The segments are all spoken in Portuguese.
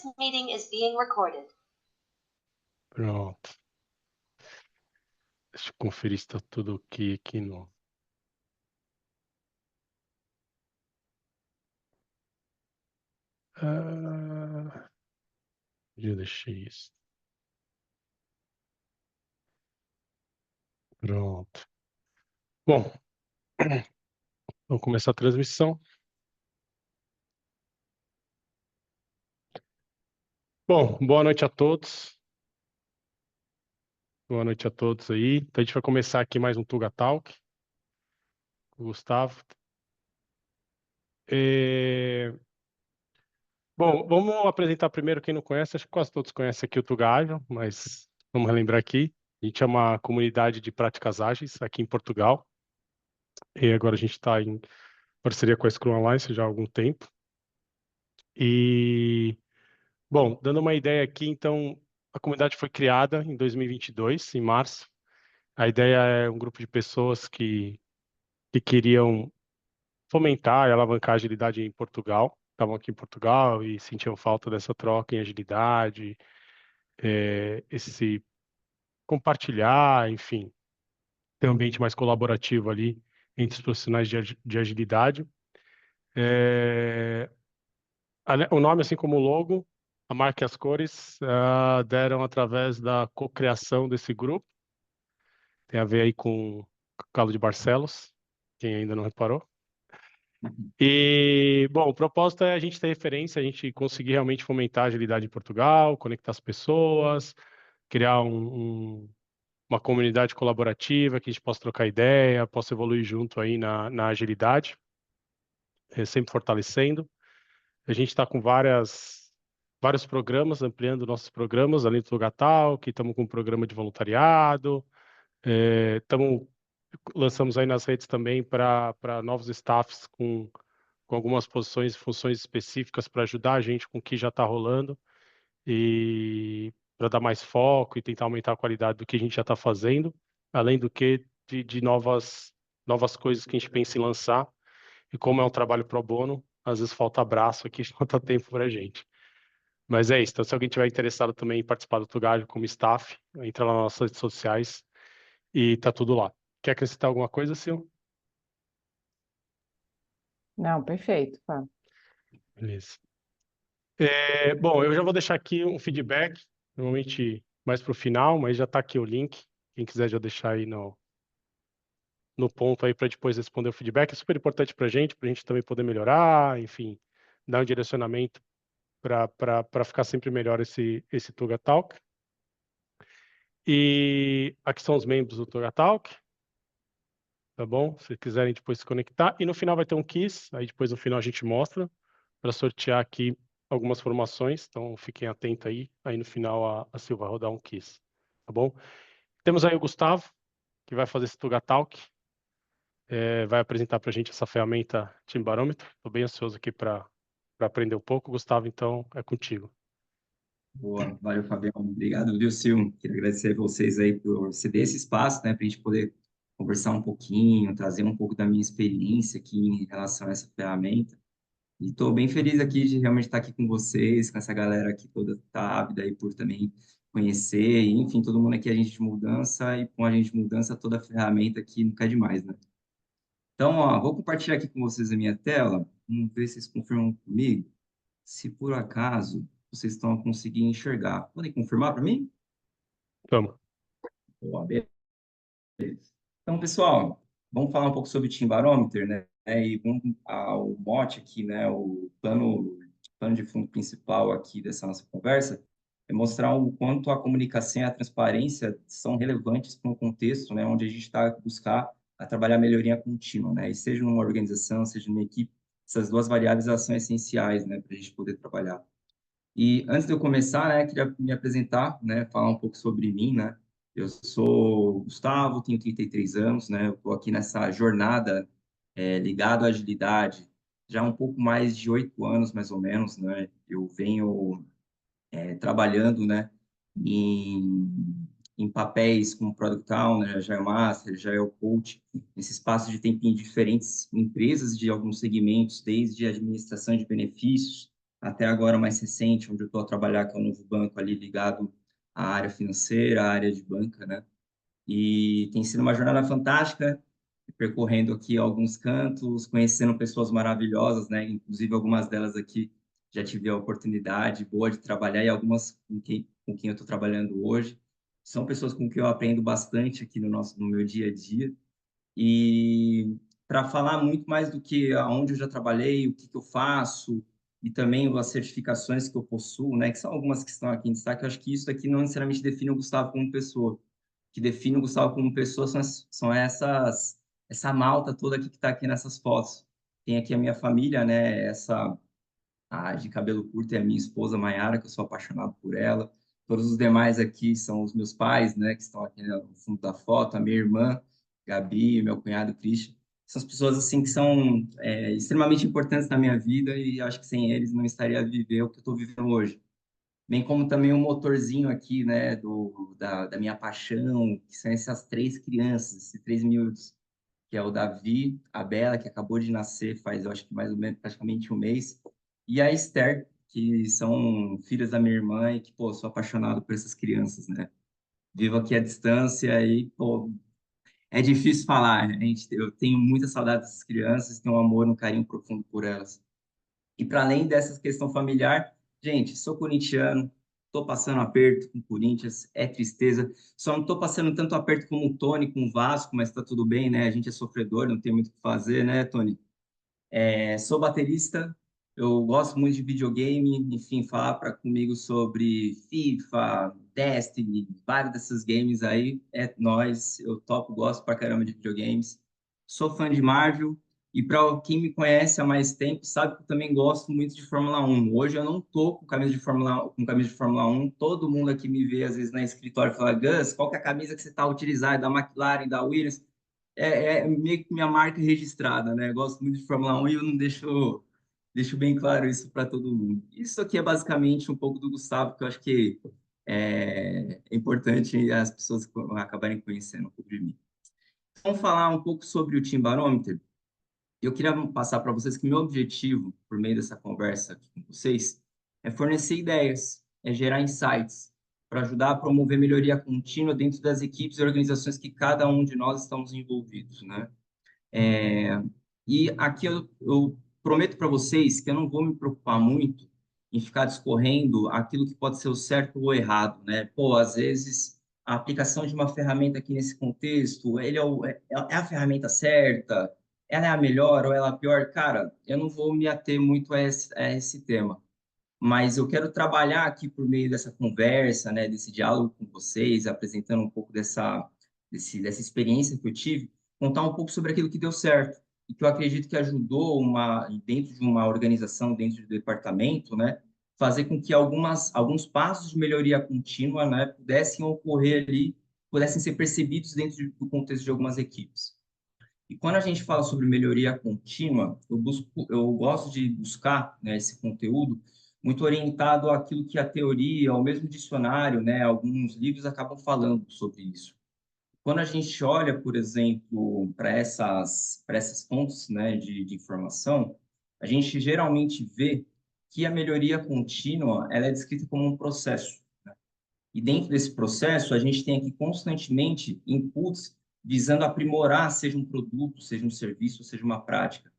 This meeting is being recorded. Pronto. Deixa eu conferir se está tudo ok aqui no. Onde eu deixei isso? Pronto. Bom, vamos começar a transmissão. Bom, boa noite a todos. Boa noite a todos aí. Então, a gente vai começar aqui mais um Tuga Talk. O Gustavo. Bom, vamos apresentar primeiro quem não conhece. Acho que quase todos conhecem aqui o Tuga Ágil, mas vamos relembrar aqui. A gente é uma comunidade de práticas ágeis aqui em Portugal. E agora a gente está em parceria com a Scrum Alliance já há algum tempo. E, bom, dando uma ideia aqui, então, a comunidade foi criada em 2022, em março. A ideia é um grupo de pessoas que queriam fomentar e alavancar a agilidade em Portugal. Estavam aqui em Portugal e sentiam falta dessa troca em agilidade, esse compartilhar, enfim, ter um ambiente mais colaborativo ali entre os profissionais de agilidade. O nome, assim como o logo, a marca e as cores, deram através da cocriação desse grupo. Tem a ver aí com o Calo de Barcelos, quem ainda não reparou. E, bom, o propósito é a gente ter referência, a gente conseguir realmente fomentar a agilidade em Portugal, conectar as pessoas, criar uma comunidade colaborativa que a gente possa trocar ideia, possa evoluir junto aí na agilidade, sempre fortalecendo. A gente está com vários programas, ampliando nossos programas, além do Tugatal, que estamos com um programa de voluntariado, lançamos aí nas redes também para novos staffs com algumas posições e funções específicas para ajudar a gente com o que já está rolando e para dar mais foco e tentar aumentar a qualidade do que a gente já está fazendo, além do que de novas coisas que a gente pensa em lançar. E como é um trabalho pro bono, às vezes falta abraço aqui, falta tempo para a gente. Mas é isso. Então, se alguém tiver interessado também em participar do Tugalho como staff, entra lá nas nossas redes sociais e tá tudo lá. Quer acrescentar alguma coisa, Sil? Não, perfeito, Fábio. Beleza. Bom, eu já vou deixar aqui um feedback, normalmente mais para o final, mas já está aqui o link. Quem quiser já deixar aí no ponto aí para depois responder o feedback. É super importante para a gente também poder melhorar, enfim, dar um direcionamento para ficar sempre melhor esse Tuga Talk. E aqui são os membros do Tuga Talk, tá bom? Se quiserem depois se conectar. E no final vai ter um quiz, aí depois no final a gente mostra para sortear aqui algumas formações, então fiquem atentos aí. Aí no final a Silva vai rodar um quiz, tá bom? Temos aí o Gustavo, que vai fazer esse Tuga Talk, vai apresentar para a gente essa ferramenta Team Barometer. Estou bem ansioso aqui para aprender um pouco. Gustavo, então é contigo. Boa, valeu, Fabião. Obrigado, viu, Sil? Queria agradecer a vocês aí por ceder esse espaço, né, para a gente poder conversar um pouquinho, trazer um pouco da minha experiência aqui em relação a essa ferramenta. E estou bem feliz aqui de realmente estar aqui com vocês, com essa galera aqui toda tá ávida aí por também conhecer, e, enfim, todo mundo aqui é agente de mudança, e com a agente de mudança toda a ferramenta aqui nunca é demais, né? Então, ó, vou compartilhar aqui com vocês a minha tela, vamos ver se vocês confirmam comigo, se por acaso vocês estão a conseguir enxergar. Podem confirmar para mim? Vamos. Boa, beleza. Então, pessoal, vamos falar um pouco sobre o Team Barometer, né? E o mote aqui, né? O plano de fundo principal aqui dessa nossa conversa é mostrar o quanto a comunicação e a transparência são relevantes para um contexto, né? Onde a gente está a buscar a trabalhar melhoria contínua, né? E seja numa organização, seja numa equipe, essas duas variáveis elas são essenciais, né? Para a gente poder trabalhar. E antes de eu começar, né, queria me apresentar, né, falar um pouco sobre mim, né? Eu sou o Gustavo, tenho 33 anos, né? Eu estou aqui nessa jornada ligado à agilidade já há um pouco mais de 8 anos, mais ou menos, né? Eu venho trabalhando, né, em papéis como Product Owner, Agile Master, Agile Coach, nesse espaço de tempo em diferentes empresas de alguns segmentos, desde administração de benefícios, até agora mais recente, onde eu estou a trabalhar, que é um novo banco ali ligado à área financeira, à área de banca, né? E tem sido uma jornada fantástica, percorrendo aqui alguns cantos, conhecendo pessoas maravilhosas, né? Inclusive algumas delas aqui já tive a oportunidade boa de trabalhar e algumas com quem eu estou trabalhando hoje. São pessoas com quem eu aprendo bastante aqui no meu dia a dia. E para falar muito mais do que aonde eu já trabalhei, o que que eu faço e também as certificações que eu possuo, né? Que são algumas que estão aqui em destaque. Eu acho que isso aqui não necessariamente define o Gustavo como pessoa. O que define o Gustavo como pessoa são essa malta toda aqui que está aqui nessas fotos. Tem aqui a minha família, né? A de cabelo curto é a minha esposa Maiara, que eu sou apaixonado por ela. Todos os demais aqui são os meus pais, né? Que estão aqui no fundo da foto. A minha irmã, Gabi, meu cunhado Christian. São as pessoas assim que são extremamente importantes na minha vida e acho que sem eles não estaria a viver o que eu estou vivendo hoje. Bem como também o motorzinho aqui, né, da minha paixão, que são essas três crianças, esses três miúdos, que é o Davi, a Bela, que acabou de nascer faz, eu acho que mais ou menos, praticamente um mês, e a Esther, que são filhas da minha irmã e que, pô, sou apaixonado por essas crianças, né? Vivo aqui à distância e, pô, é difícil falar, né? Eu tenho muita saudade dessas crianças, tenho um amor, um carinho profundo por elas. E para além dessa questão familiar, gente, sou corintiano, estou passando aperto com o Corinthians, é tristeza. Só não estou passando tanto aperto como o Tony, com o Vasco, mas está tudo bem, né? A gente é sofredor, não tem muito o que fazer, né, Tony? Sou baterista, eu gosto muito de videogame, enfim, falar comigo sobre FIFA, Destiny, vários desses games aí, é nós, eu topo, gosto pra caramba de videogames. Sou fã de Marvel, e para quem me conhece há mais tempo, sabe que eu também gosto muito de Fórmula 1. Hoje eu não tô com camisa de Fórmula 1, todo mundo aqui me vê às vezes na escritório e fala, Gus, qual que é a camisa que você tá utilizando? É da McLaren, da Williams? É meio que minha marca registrada, né? Eu gosto muito de Fórmula 1 e eu não deixo bem claro isso para todo mundo. Isso aqui é basicamente um pouco do Gustavo, que eu acho que é importante as pessoas acabarem conhecendo um pouco de mim. Vamos falar um pouco sobre o Team Barometer. Eu queria passar para vocês que meu objetivo, por meio dessa conversa aqui com vocês, é fornecer ideias, é gerar insights, para ajudar a promover melhoria contínua dentro das equipes e organizações que cada um de nós estamos envolvidos, né? E aqui eu prometo para vocês que eu não vou me preocupar muito em ficar discorrendo aquilo que pode ser o certo ou o errado, né? Pô, às vezes a aplicação de uma ferramenta aqui nesse contexto, é a ferramenta certa, ela é a melhor ou ela é a pior? Cara, eu não vou me ater muito a esse tema, mas eu quero trabalhar aqui por meio dessa conversa, né, desse diálogo com vocês, apresentando um pouco dessa experiência que eu tive, contar um pouco sobre aquilo que deu certo e que eu acredito que ajudou dentro de uma organização, dentro do departamento, né, fazer com que alguns passos de melhoria contínua, né, pudessem ocorrer ali, pudessem ser percebidos dentro do contexto de algumas equipes. E quando a gente fala sobre melhoria contínua, eu gosto de buscar, né, esse conteúdo muito orientado àquilo que a teoria, ou mesmo dicionário, né, alguns livros acabam falando sobre isso. Quando a gente olha, por exemplo, para essas fontes, né, de informação, a gente geralmente vê que a melhoria contínua ela é descrita como um processo. E dentro desse processo, a gente tem aqui constantemente inputs visando aprimorar, seja um produto, seja um serviço, seja uma prática.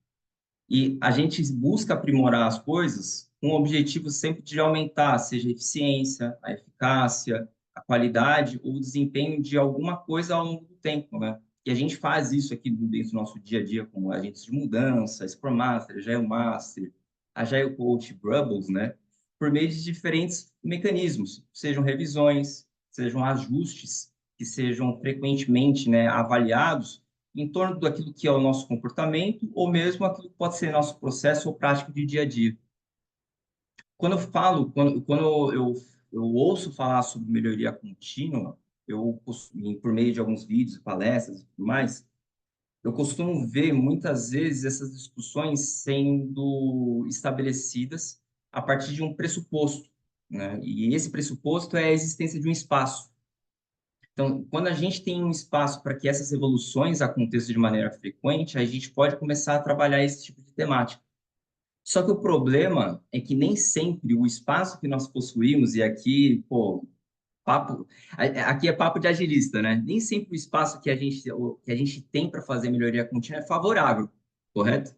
E a gente busca aprimorar as coisas com o objetivo sempre de aumentar, seja a eficiência, a eficácia, a qualidade ou o desempenho de alguma coisa ao longo do tempo, né? E a gente faz isso aqui dentro do nosso dia a dia como agentes de mudança, Scrum Master, Agile Master, Agile Coach, Bubbles, né? Por meio de diferentes mecanismos, sejam revisões, sejam ajustes que sejam frequentemente, né, avaliados em torno daquilo que é o nosso comportamento ou mesmo aquilo que pode ser nosso processo ou prático de dia a dia. Quando eu ouço falar sobre melhoria contínua, por meio de alguns vídeos, palestras e tudo mais, eu costumo ver muitas vezes essas discussões sendo estabelecidas a partir de um pressuposto, né? E esse pressuposto é a existência de um espaço. Então, quando a gente tem um espaço para que essas evoluções aconteçam de maneira frequente, a gente pode começar a trabalhar esse tipo de temática. Só que o problema é que nem sempre o espaço que nós possuímos, e aqui, pô, aqui é papo de agilista, né? Nem sempre o espaço que a gente tem para fazer melhoria contínua é favorável, correto?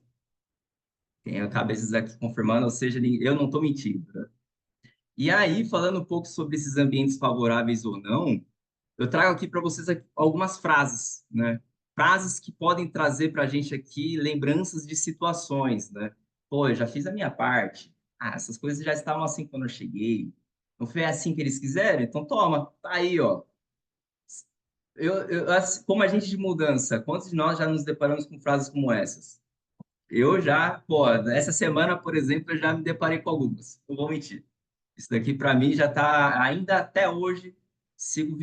Tem cabeças aqui confirmando, ou seja, eu não estou mentindo, né? E aí, falando um pouco sobre esses ambientes favoráveis ou não, eu trago aqui para vocês algumas frases, né? Frases que podem trazer para a gente aqui lembranças de situações, né? Pô, eu já fiz a minha parte. Ah, essas coisas já estavam assim quando eu cheguei. Não foi assim que eles quiseram? Então toma, tá aí, ó. Como agente de mudança, quantos de nós já nos deparamos com frases como essas? Eu já, pô, essa semana, por exemplo, eu já me deparei com algumas. Não vou mentir. Isso daqui, para mim, já está, ainda até hoje, sigo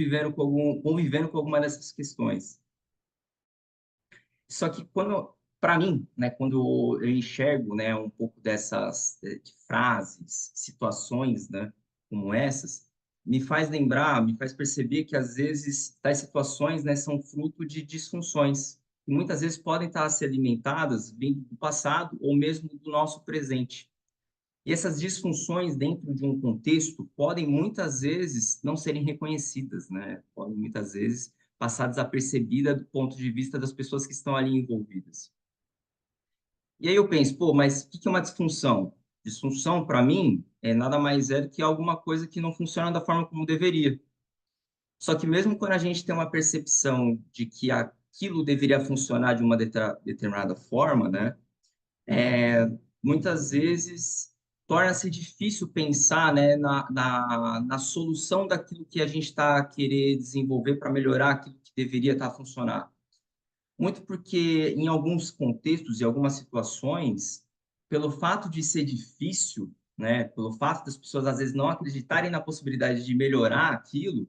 convivendo com alguma dessas questões. Só que para mim, né, quando eu enxergo, né, um pouco dessas de frases, situações, né, como essas, me faz lembrar, me faz perceber que às vezes tais situações, né, são fruto de disfunções, que muitas vezes podem estar a ser alimentadas vindo do passado ou mesmo do nosso presente. E essas disfunções dentro de um contexto podem muitas vezes não serem reconhecidas, né? Podem muitas vezes passar desapercebida do ponto de vista das pessoas que estão ali envolvidas. E aí eu penso, pô, mas o que é uma disfunção? Disfunção, para mim, é nada mais é do que alguma coisa que não funciona da forma como deveria. Só que mesmo quando a gente tem uma percepção de que aquilo deveria funcionar de uma determinada forma, né? Muitas vezes torna-se difícil pensar, né, na solução daquilo que a gente está a querer desenvolver para melhorar aquilo que deveria estar a funcionar. Muito porque, em alguns contextos e algumas situações, pelo fato de ser difícil, né, pelo fato das pessoas às vezes não acreditarem na possibilidade de melhorar aquilo,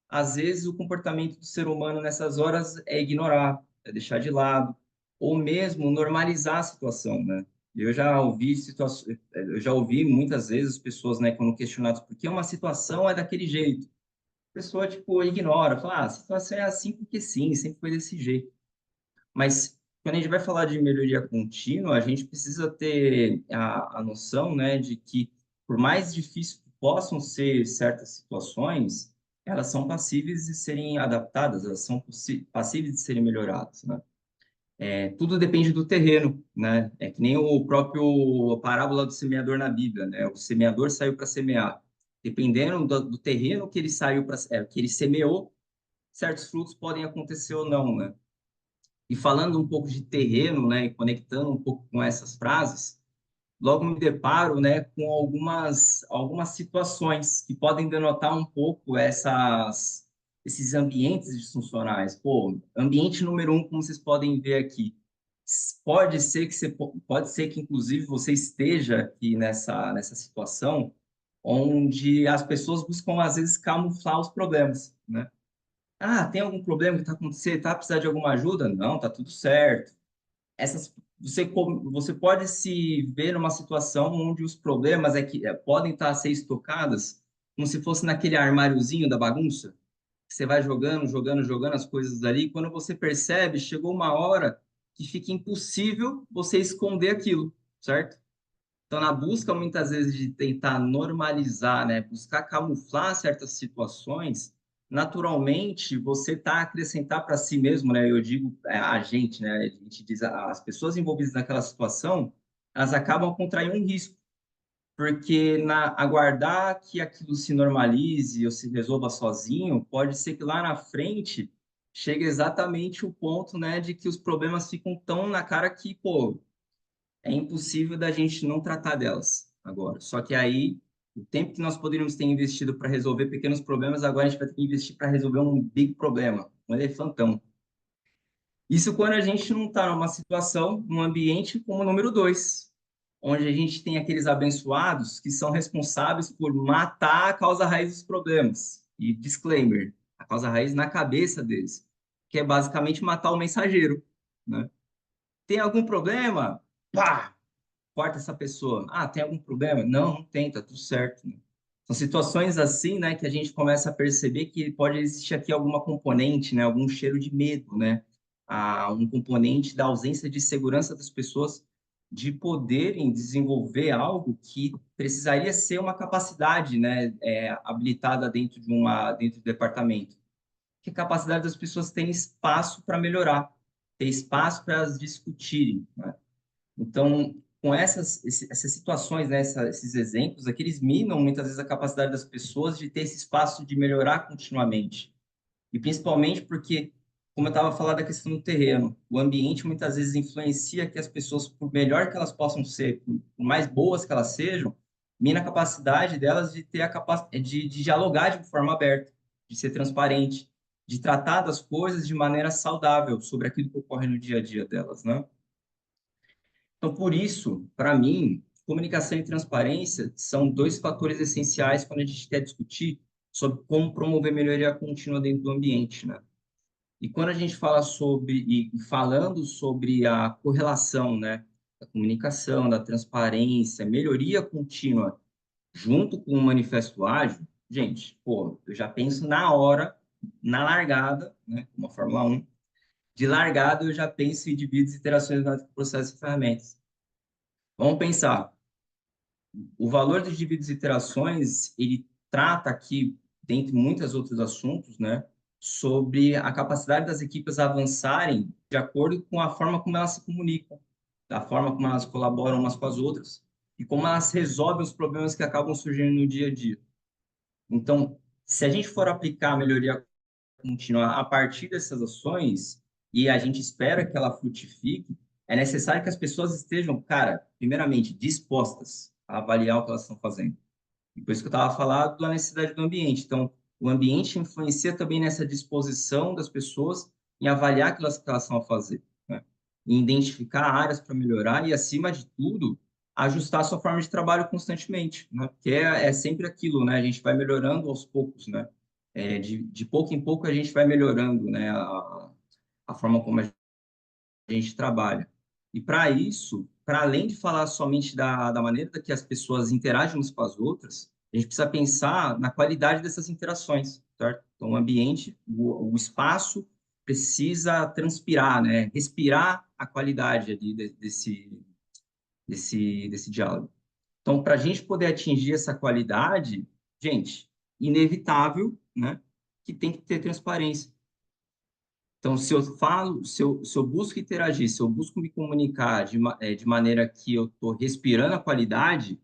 às vezes o comportamento do ser humano nessas horas é ignorar, é deixar de lado, ou mesmo normalizar a situação, né? Eu já ouvi muitas vezes as pessoas, né, quando questionadas por que uma situação é daquele jeito, a pessoa, tipo, ignora, fala, ah, a situação é assim porque sim, sempre foi desse jeito. Mas quando a gente vai falar de melhoria contínua, a gente precisa ter a noção, né, de que por mais difícil que possam ser certas situações, elas são passíveis de serem adaptadas, elas são passíveis de serem melhoradas, né? Tudo depende do terreno, né? É que nem o próprio a parábola do semeador na Bíblia, né? O semeador saiu para semear. Dependendo do terreno que ele saiu para, que ele semeou, certos frutos podem acontecer ou não, né? E falando um pouco de terreno, né, e conectando um pouco com essas frases, logo me deparo, né, com algumas situações que podem denotar um pouco esses ambientes disfuncionais. Pô, ambiente número um, como vocês podem ver aqui, pode ser que inclusive você esteja aqui nessa situação onde as pessoas buscam às vezes camuflar os problemas, né? Ah, tem algum problema que está acontecendo? Tá precisando de alguma ajuda? Não, tá tudo certo. Você pode se ver numa situação onde os problemas podem estar a ser estocados como se fosse naquele armáriozinho da bagunça, que você vai jogando, jogando, jogando as coisas ali, e quando você percebe, chegou uma hora que fica impossível você esconder aquilo, certo? Então, na busca, muitas vezes, de tentar normalizar, né, buscar camuflar certas situações, naturalmente, você está a acrescentar para si mesmo, né, eu digo a gente, né, a gente diz, as pessoas envolvidas naquela situação, elas acabam contraindo um risco, porque aguardar que aquilo se normalize ou se resolva sozinho, pode ser que lá na frente chegue exatamente o ponto, né, de que os problemas ficam tão na cara que, pô, é impossível da gente não tratar delas agora. Só que aí, o tempo que nós poderíamos ter investido para resolver pequenos problemas, agora a gente vai ter que investir para resolver um big problema, um elefantão. Isso quando a gente não está numa situação, num ambiente como o número 2, onde a gente tem aqueles abençoados que são responsáveis por matar a causa raiz dos problemas. E disclaimer, a causa raiz na cabeça deles, que é basicamente matar o mensageiro, né? Tem algum problema? Pá! Corta essa pessoa. Ah, tem algum problema? Não, não tem, tá tudo certo, né? São situações assim, né, que a gente começa a perceber que pode existir aqui alguma componente, né, algum cheiro de medo, né? Um componente da ausência de segurança das pessoas de poderem desenvolver algo que precisaria ser uma capacidade, né, habilitada dentro do departamento. Que a capacidade das pessoas terem espaço para melhorar, ter espaço para elas discutirem, né? Então, com essas situações, né, esses exemplos aqui, eles minam muitas vezes a capacidade das pessoas de ter esse espaço de melhorar continuamente. E principalmente porque, como eu estava falando da questão do terreno, o ambiente muitas vezes influencia que as pessoas, por melhor que elas possam ser, por mais boas que elas sejam, mina a capacidade delas de ter a capacidade de dialogar de forma aberta, de ser transparente, de tratar das coisas de maneira saudável sobre aquilo que ocorre no dia a dia delas, né? Então, por isso, para mim, comunicação e transparência são dois fatores essenciais quando a gente quer discutir sobre como promover melhoria contínua dentro do ambiente, né? E quando a gente fala sobre, e falando sobre a correlação, né, da comunicação, da transparência, melhoria contínua, junto com o manifesto ágil, gente, pô, eu já penso na hora, na largada, né, como a Fórmula 1, de largada eu já penso em indivíduos, interações, processos e ferramentas. Vamos pensar, o valor dos indivíduos e interações, ele trata aqui, dentre muitos outros assuntos, né, sobre a capacidade das equipes avançarem de acordo com a forma como elas se comunicam, da forma como elas colaboram umas com as outras e como elas resolvem os problemas que acabam surgindo no dia a dia. Então, se a gente for aplicar a melhoria contínua a partir dessas ações e a gente espera que ela frutifique, é necessário que as pessoas estejam, cara, primeiramente, dispostas a avaliar o que elas estão fazendo. E por isso que eu estava falando da necessidade do ambiente. Então, o ambiente influencia também nessa disposição das pessoas em avaliar aquilo que elas estão a fazer, né? Em identificar áreas para melhorar e, acima de tudo, ajustar a sua forma de trabalho constantemente, né? Porque é sempre aquilo, né? A gente vai melhorando aos poucos, né? De pouco em pouco a gente vai melhorando, né? A forma como a gente trabalha. E para isso, para além de falar somente da maneira que as pessoas interagem umas com as outras, a gente precisa pensar na qualidade dessas interações, certo? Então, o ambiente, o espaço precisa transpirar, né? Respirar a qualidade ali desse diálogo. Então, para a gente poder atingir essa qualidade, gente, inevitável, né? Que tem que ter transparência. Então, se eu falo, se eu busco interagir, se eu busco me comunicar de maneira que eu estou respirando a qualidade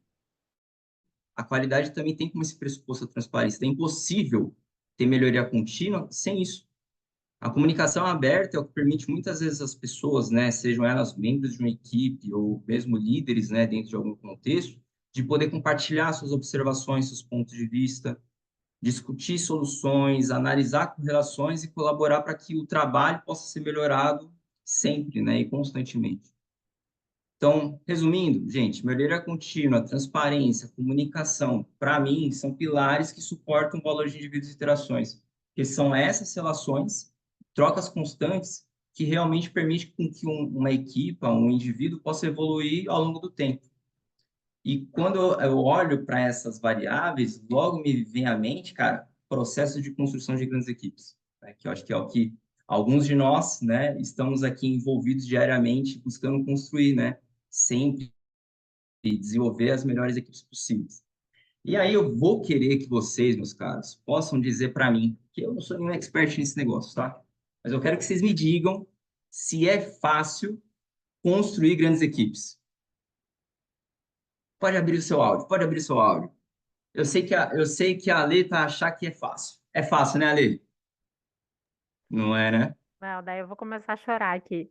também tem como esse pressuposto a transparência. É impossível ter melhoria contínua sem isso. A comunicação aberta é o que permite muitas vezes as pessoas, né, sejam elas membros de uma equipe ou mesmo líderes, né, dentro de algum contexto, de poder compartilhar suas observações, seus pontos de vista, discutir soluções, analisar correlações e colaborar para que o trabalho possa ser melhorado sempre, né, e constantemente. Então, resumindo, gente, melhoria contínua, transparência, comunicação, para mim, são pilares que suportam o valor de indivíduos e interações, que são essas relações, trocas constantes, que realmente permitem com que uma equipa, um indivíduo, possa evoluir ao longo do tempo. E quando eu olho para essas variáveis, logo me vem à mente, cara, processo de construção de grandes equipes, né? Que eu acho que é o que alguns de nós, né, estamos aqui envolvidos diariamente buscando construir, né, sempre e desenvolver as melhores equipes possíveis. E aí eu vou querer que vocês, meus caros, possam dizer para mim, que eu não sou nenhum expert nesse negócio, tá? Mas eu quero que vocês me digam se é fácil construir grandes equipes. Pode abrir o seu áudio, pode abrir o seu áudio. Eu sei que a Ale tá achar que é fácil. É fácil, né, Ale? Não é, né? Não, daí eu vou começar a chorar aqui.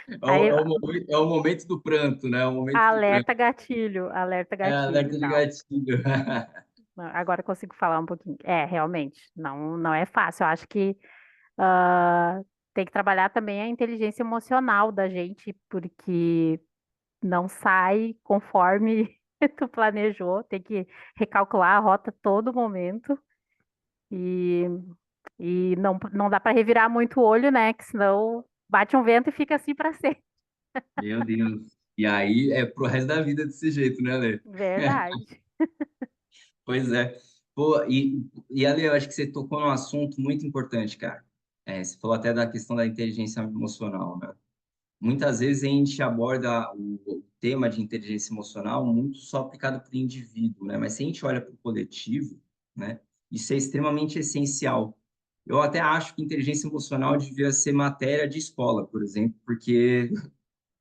É Aí, o momento, é o momento do pranto, né? É o momento do pranto. alerta É gatilho, alerta de não. gatilho. Não, agora eu consigo falar um pouquinho. É, realmente, não é fácil. Eu acho que ah, tem que trabalhar também a inteligência emocional da gente, porque não sai conforme tu planejou, tem que recalcular a rota a todo momento e, e não dá para revirar muito o olho, né? Que senão bate um vento e fica assim para sempre. Meu Deus. E aí é pro resto da vida desse jeito, né, Ale? Verdade. Pois é. Pô, e Ale, eu acho que você tocou num assunto muito importante, cara. Você falou até da questão da inteligência emocional, né? muitas vezes a gente aborda o tema de inteligência emocional muito só aplicado para o indivíduo, né? Mas se a gente olha para o coletivo, né, isso é extremamente essencial. Eu até acho que inteligência emocional devia ser matéria de escola, por exemplo, porque,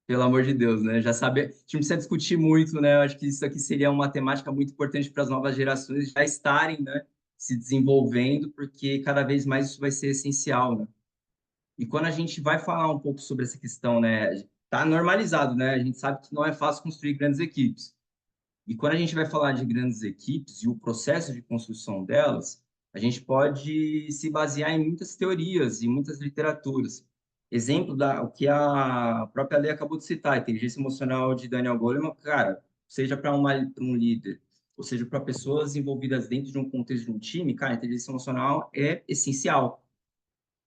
pelo amor de Deus, né? Já sabe, a gente não precisa discutir muito, né? Eu acho que isso aqui seria uma temática muito importante para as novas gerações já estarem, né, se desenvolvendo, porque cada vez mais isso vai ser essencial, né? E quando a gente vai falar um pouco sobre essa questão, né, tá normalizado, né? A gente sabe que não é fácil construir grandes equipes. E quando a gente vai falar de grandes equipes e o processo de construção delas, a gente pode se basear em muitas teorias e muitas literaturas. Exemplo o que a própria Lei acabou de citar, a inteligência emocional de Daniel Goleman, cara, seja para um líder, ou seja, para pessoas envolvidas dentro de um contexto de um time, cara, a inteligência emocional é essencial.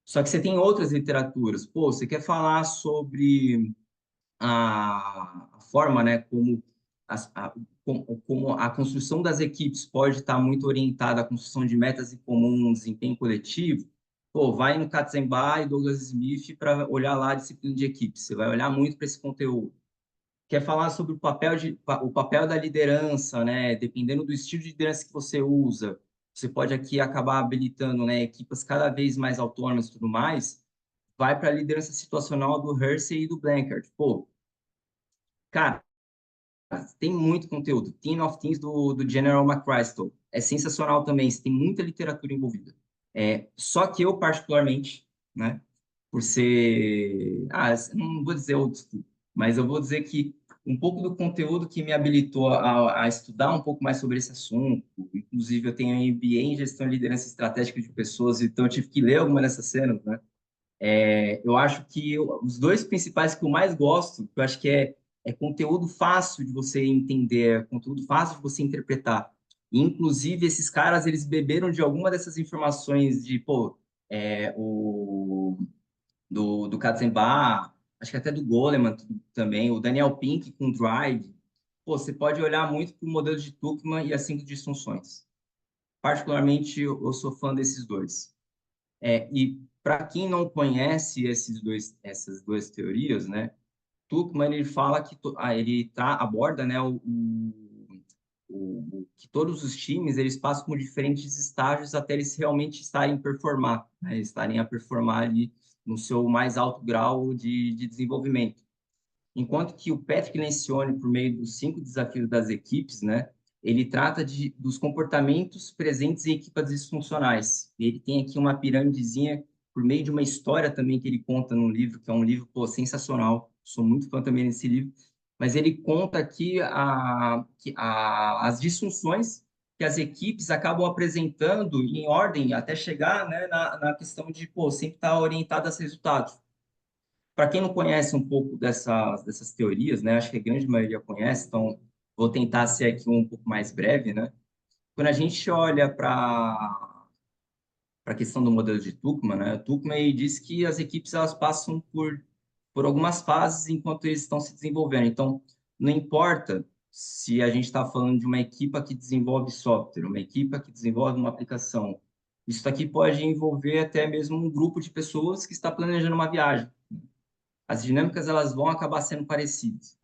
Só que você tem outras literaturas. Pô, você quer falar sobre a forma, né, como, como a construção das equipes pode estar muito orientada à construção de metas em comum, desempenho coletivo. Pô, vai no Katzenbach e Douglas Smith para olhar lá a disciplina de equipes. Você vai olhar muito para esse conteúdo. Quer falar sobre o papel da liderança, né? Dependendo do estilo de liderança que você usa, você pode aqui acabar habilitando, né, equipas cada vez mais autônomas e tudo mais. Vai para a liderança situacional do Hersey e do Blanchard. Pô, cara, tem muito conteúdo. Team of Teams do General McChrystal. É sensacional também, tem muita literatura envolvida. Só que eu, particularmente, né, por ser... não vou dizer old school, mas eu vou dizer que um pouco do conteúdo que me habilitou a estudar um pouco mais sobre esse assunto, inclusive eu tenho MBA em Gestão e Liderança Estratégica de Pessoas, então eu tive que ler alguma dessas cenas, né? Eu acho que os dois principais que eu mais gosto, que eu acho que é conteúdo fácil de você entender, é conteúdo fácil de você interpretar. E, inclusive, esses caras, eles beberam de alguma dessas informações de, pô, do Katzenbach, acho que até do Goleman também, o Daniel Pink com Drive. Pô, você pode olhar muito para o modelo de Tuckman e as 5 disfunções. Particularmente, eu sou fã desses dois. E para quem não conhece essas duas teorias, né, Tuckman ele fala que aborda, né, que todos os times eles passam por diferentes estágios até eles realmente estarem performar, né, estarem a performar ali no seu mais alto grau de desenvolvimento. Enquanto que o Patrick Lencioni, por meio dos 5 desafios das equipes, né, ele trata dos comportamentos presentes em equipes disfuncionais. Ele tem aqui uma piramidezinha por meio de uma história também que ele conta no livro, que é um livro, pô, sensacional. Sou muito fã também desse livro. Mas ele conta aqui as disfunções que as equipes acabam apresentando em ordem até chegar, né, na questão de, pô, sempre estar orientado a resultados. Para quem não conhece um pouco dessas teorias, né, acho que a grande maioria conhece, então vou tentar ser aqui um pouco mais breve, né? Quando a gente olha para a questão do modelo de Tuckman, né, Tuckman ele diz que as equipes elas passam por algumas fases enquanto eles estão se desenvolvendo. Então, não importa se a gente está falando de uma equipa que desenvolve software, uma equipa que desenvolve uma aplicação. Isso aqui pode envolver até mesmo um grupo de pessoas que está planejando uma viagem. As dinâmicas elas vão acabar sendo parecidas.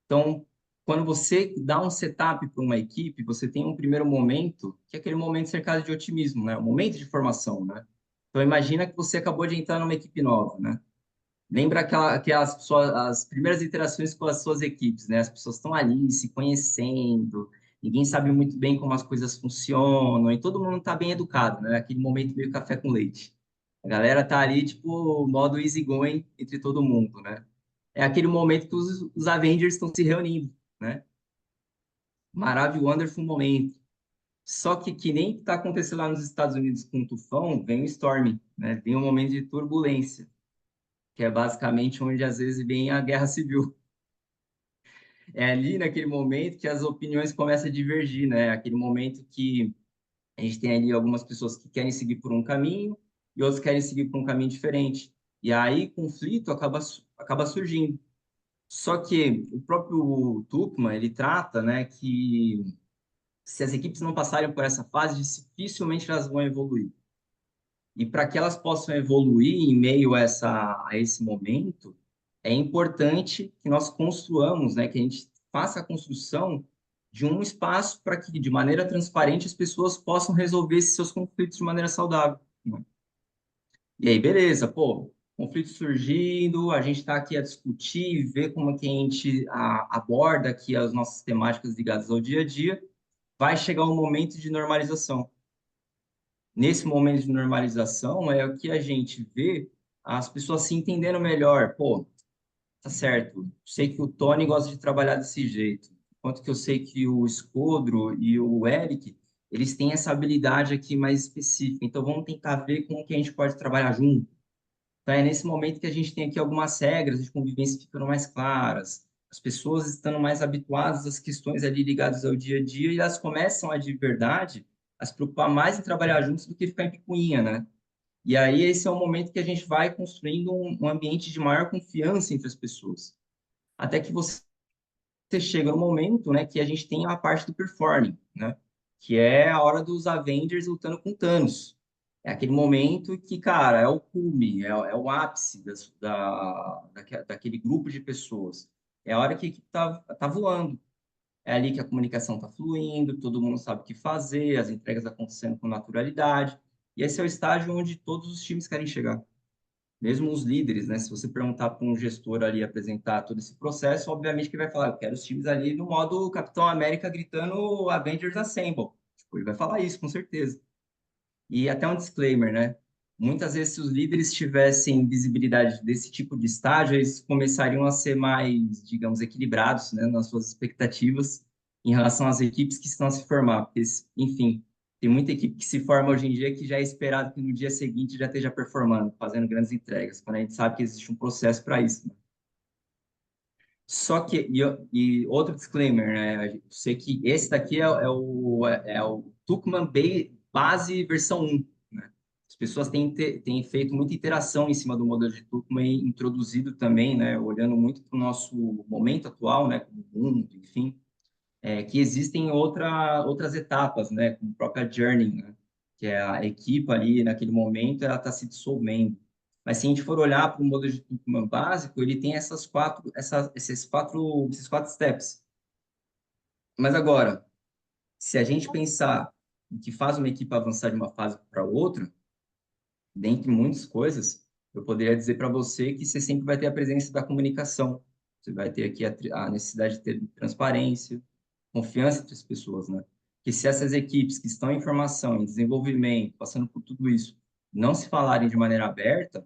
Então, quando você dá um setup para uma equipe, você tem um primeiro momento, que é aquele momento cercado de otimismo, né? O momento de formação, né? Então, imagina que você acabou de entrar numa equipe nova, né? Lembra as primeiras interações com as suas equipes, né? As pessoas estão ali se conhecendo, ninguém sabe muito bem como as coisas funcionam, e todo mundo está bem educado, né? Aquele momento meio café com leite. A galera tá ali, tipo, modo easygoing entre todo mundo, né? É aquele momento que os Avengers estão se reunindo, né? Maravilhoso, wonderful momento. Só que nem está acontecendo lá nos Estados Unidos com o tufão, vem o storm, né? Vem um momento de turbulência, que é basicamente onde às vezes vem a guerra civil. É ali naquele momento que as opiniões começam a divergir, né? Aquele momento que a gente tem ali algumas pessoas que querem seguir por um caminho e outros querem seguir por um caminho diferente. E aí conflito acaba surgindo. Só que o próprio Tuckman, ele trata, né, que se as equipes não passarem por essa fase, dificilmente elas vão evoluir. E para que elas possam evoluir em meio a esse momento, é importante que nós construamos, né, que a gente faça a construção de um espaço para que, de maneira transparente, as pessoas possam resolver esses seus conflitos de maneira saudável, né? E aí, beleza, pô, conflito surgindo, a gente está aqui a discutir, ver como é que a gente aborda aqui as nossas temáticas ligadas ao dia a dia, vai chegar um momento de normalização. Nesse momento de normalização é o que a gente vê as pessoas se entendendo melhor. Pô, tá certo, sei que o Tony gosta de trabalhar desse jeito, enquanto que eu sei que o Escodro e o Eric, eles têm essa habilidade aqui mais específica. Então, vamos tentar ver como que a gente pode trabalhar junto. Então, é nesse momento que a gente tem aqui algumas regras de convivência ficando mais claras, as pessoas estando mais habituadas às questões ali ligadas ao dia a dia e elas começam a, de verdade, a se preocupar mais em trabalhar juntos do que ficar em picuinha, né? E aí esse é o momento que a gente vai construindo um ambiente de maior confiança entre as pessoas. Até que você chega no momento, né, que a gente tem a parte do performing, né? Que é a hora dos Avengers lutando com Thanos. É aquele momento que, cara, é o cume, é o ápice daquele grupo de pessoas. É a hora que a equipe tá voando. É ali que a comunicação está fluindo, todo mundo sabe o que fazer, as entregas acontecendo com naturalidade. E esse é o estágio onde todos os times querem chegar. Mesmo os líderes, né? Se você perguntar para um gestor ali apresentar todo esse processo, obviamente que ele vai falar, eu quero os times ali no modo Capitão América gritando Avengers Assemble. Tipo, ele vai falar isso, com certeza. E até um disclaimer, né? Muitas vezes, se os líderes tivessem visibilidade desse tipo de estágio, eles começariam a ser mais, digamos, equilibrados, né, nas suas expectativas em relação às equipes que estão a se formar. Porque, enfim, tem muita equipe que se forma hoje em dia que já é esperado que no dia seguinte já esteja performando, fazendo grandes entregas, quando a gente sabe que existe um processo para isso, né? Só que, e outro disclaimer, né? Eu sei que esse daqui é o Tucumã Base versão 1, né? As pessoas têm feito muita interação em cima do modelo de Tucumã e introduzido também, né? Olhando muito para o nosso momento atual, né? Como mundo, enfim, que existem outras etapas, né? Como a própria Journey, né? Que é a equipe ali, naquele momento, ela está se dissolvendo. Mas se a gente for olhar para o modelo de Tucumã básico, ele tem esses quatro steps. Mas agora, se a gente pensar o que faz uma equipe avançar de uma fase para outra, dentre muitas coisas, eu poderia dizer para você que você sempre vai ter a presença da comunicação. Você vai ter aqui a necessidade de ter transparência, confiança entre as pessoas, né? Que se essas equipes que estão em formação, em desenvolvimento, passando por tudo isso, não se falarem de maneira aberta,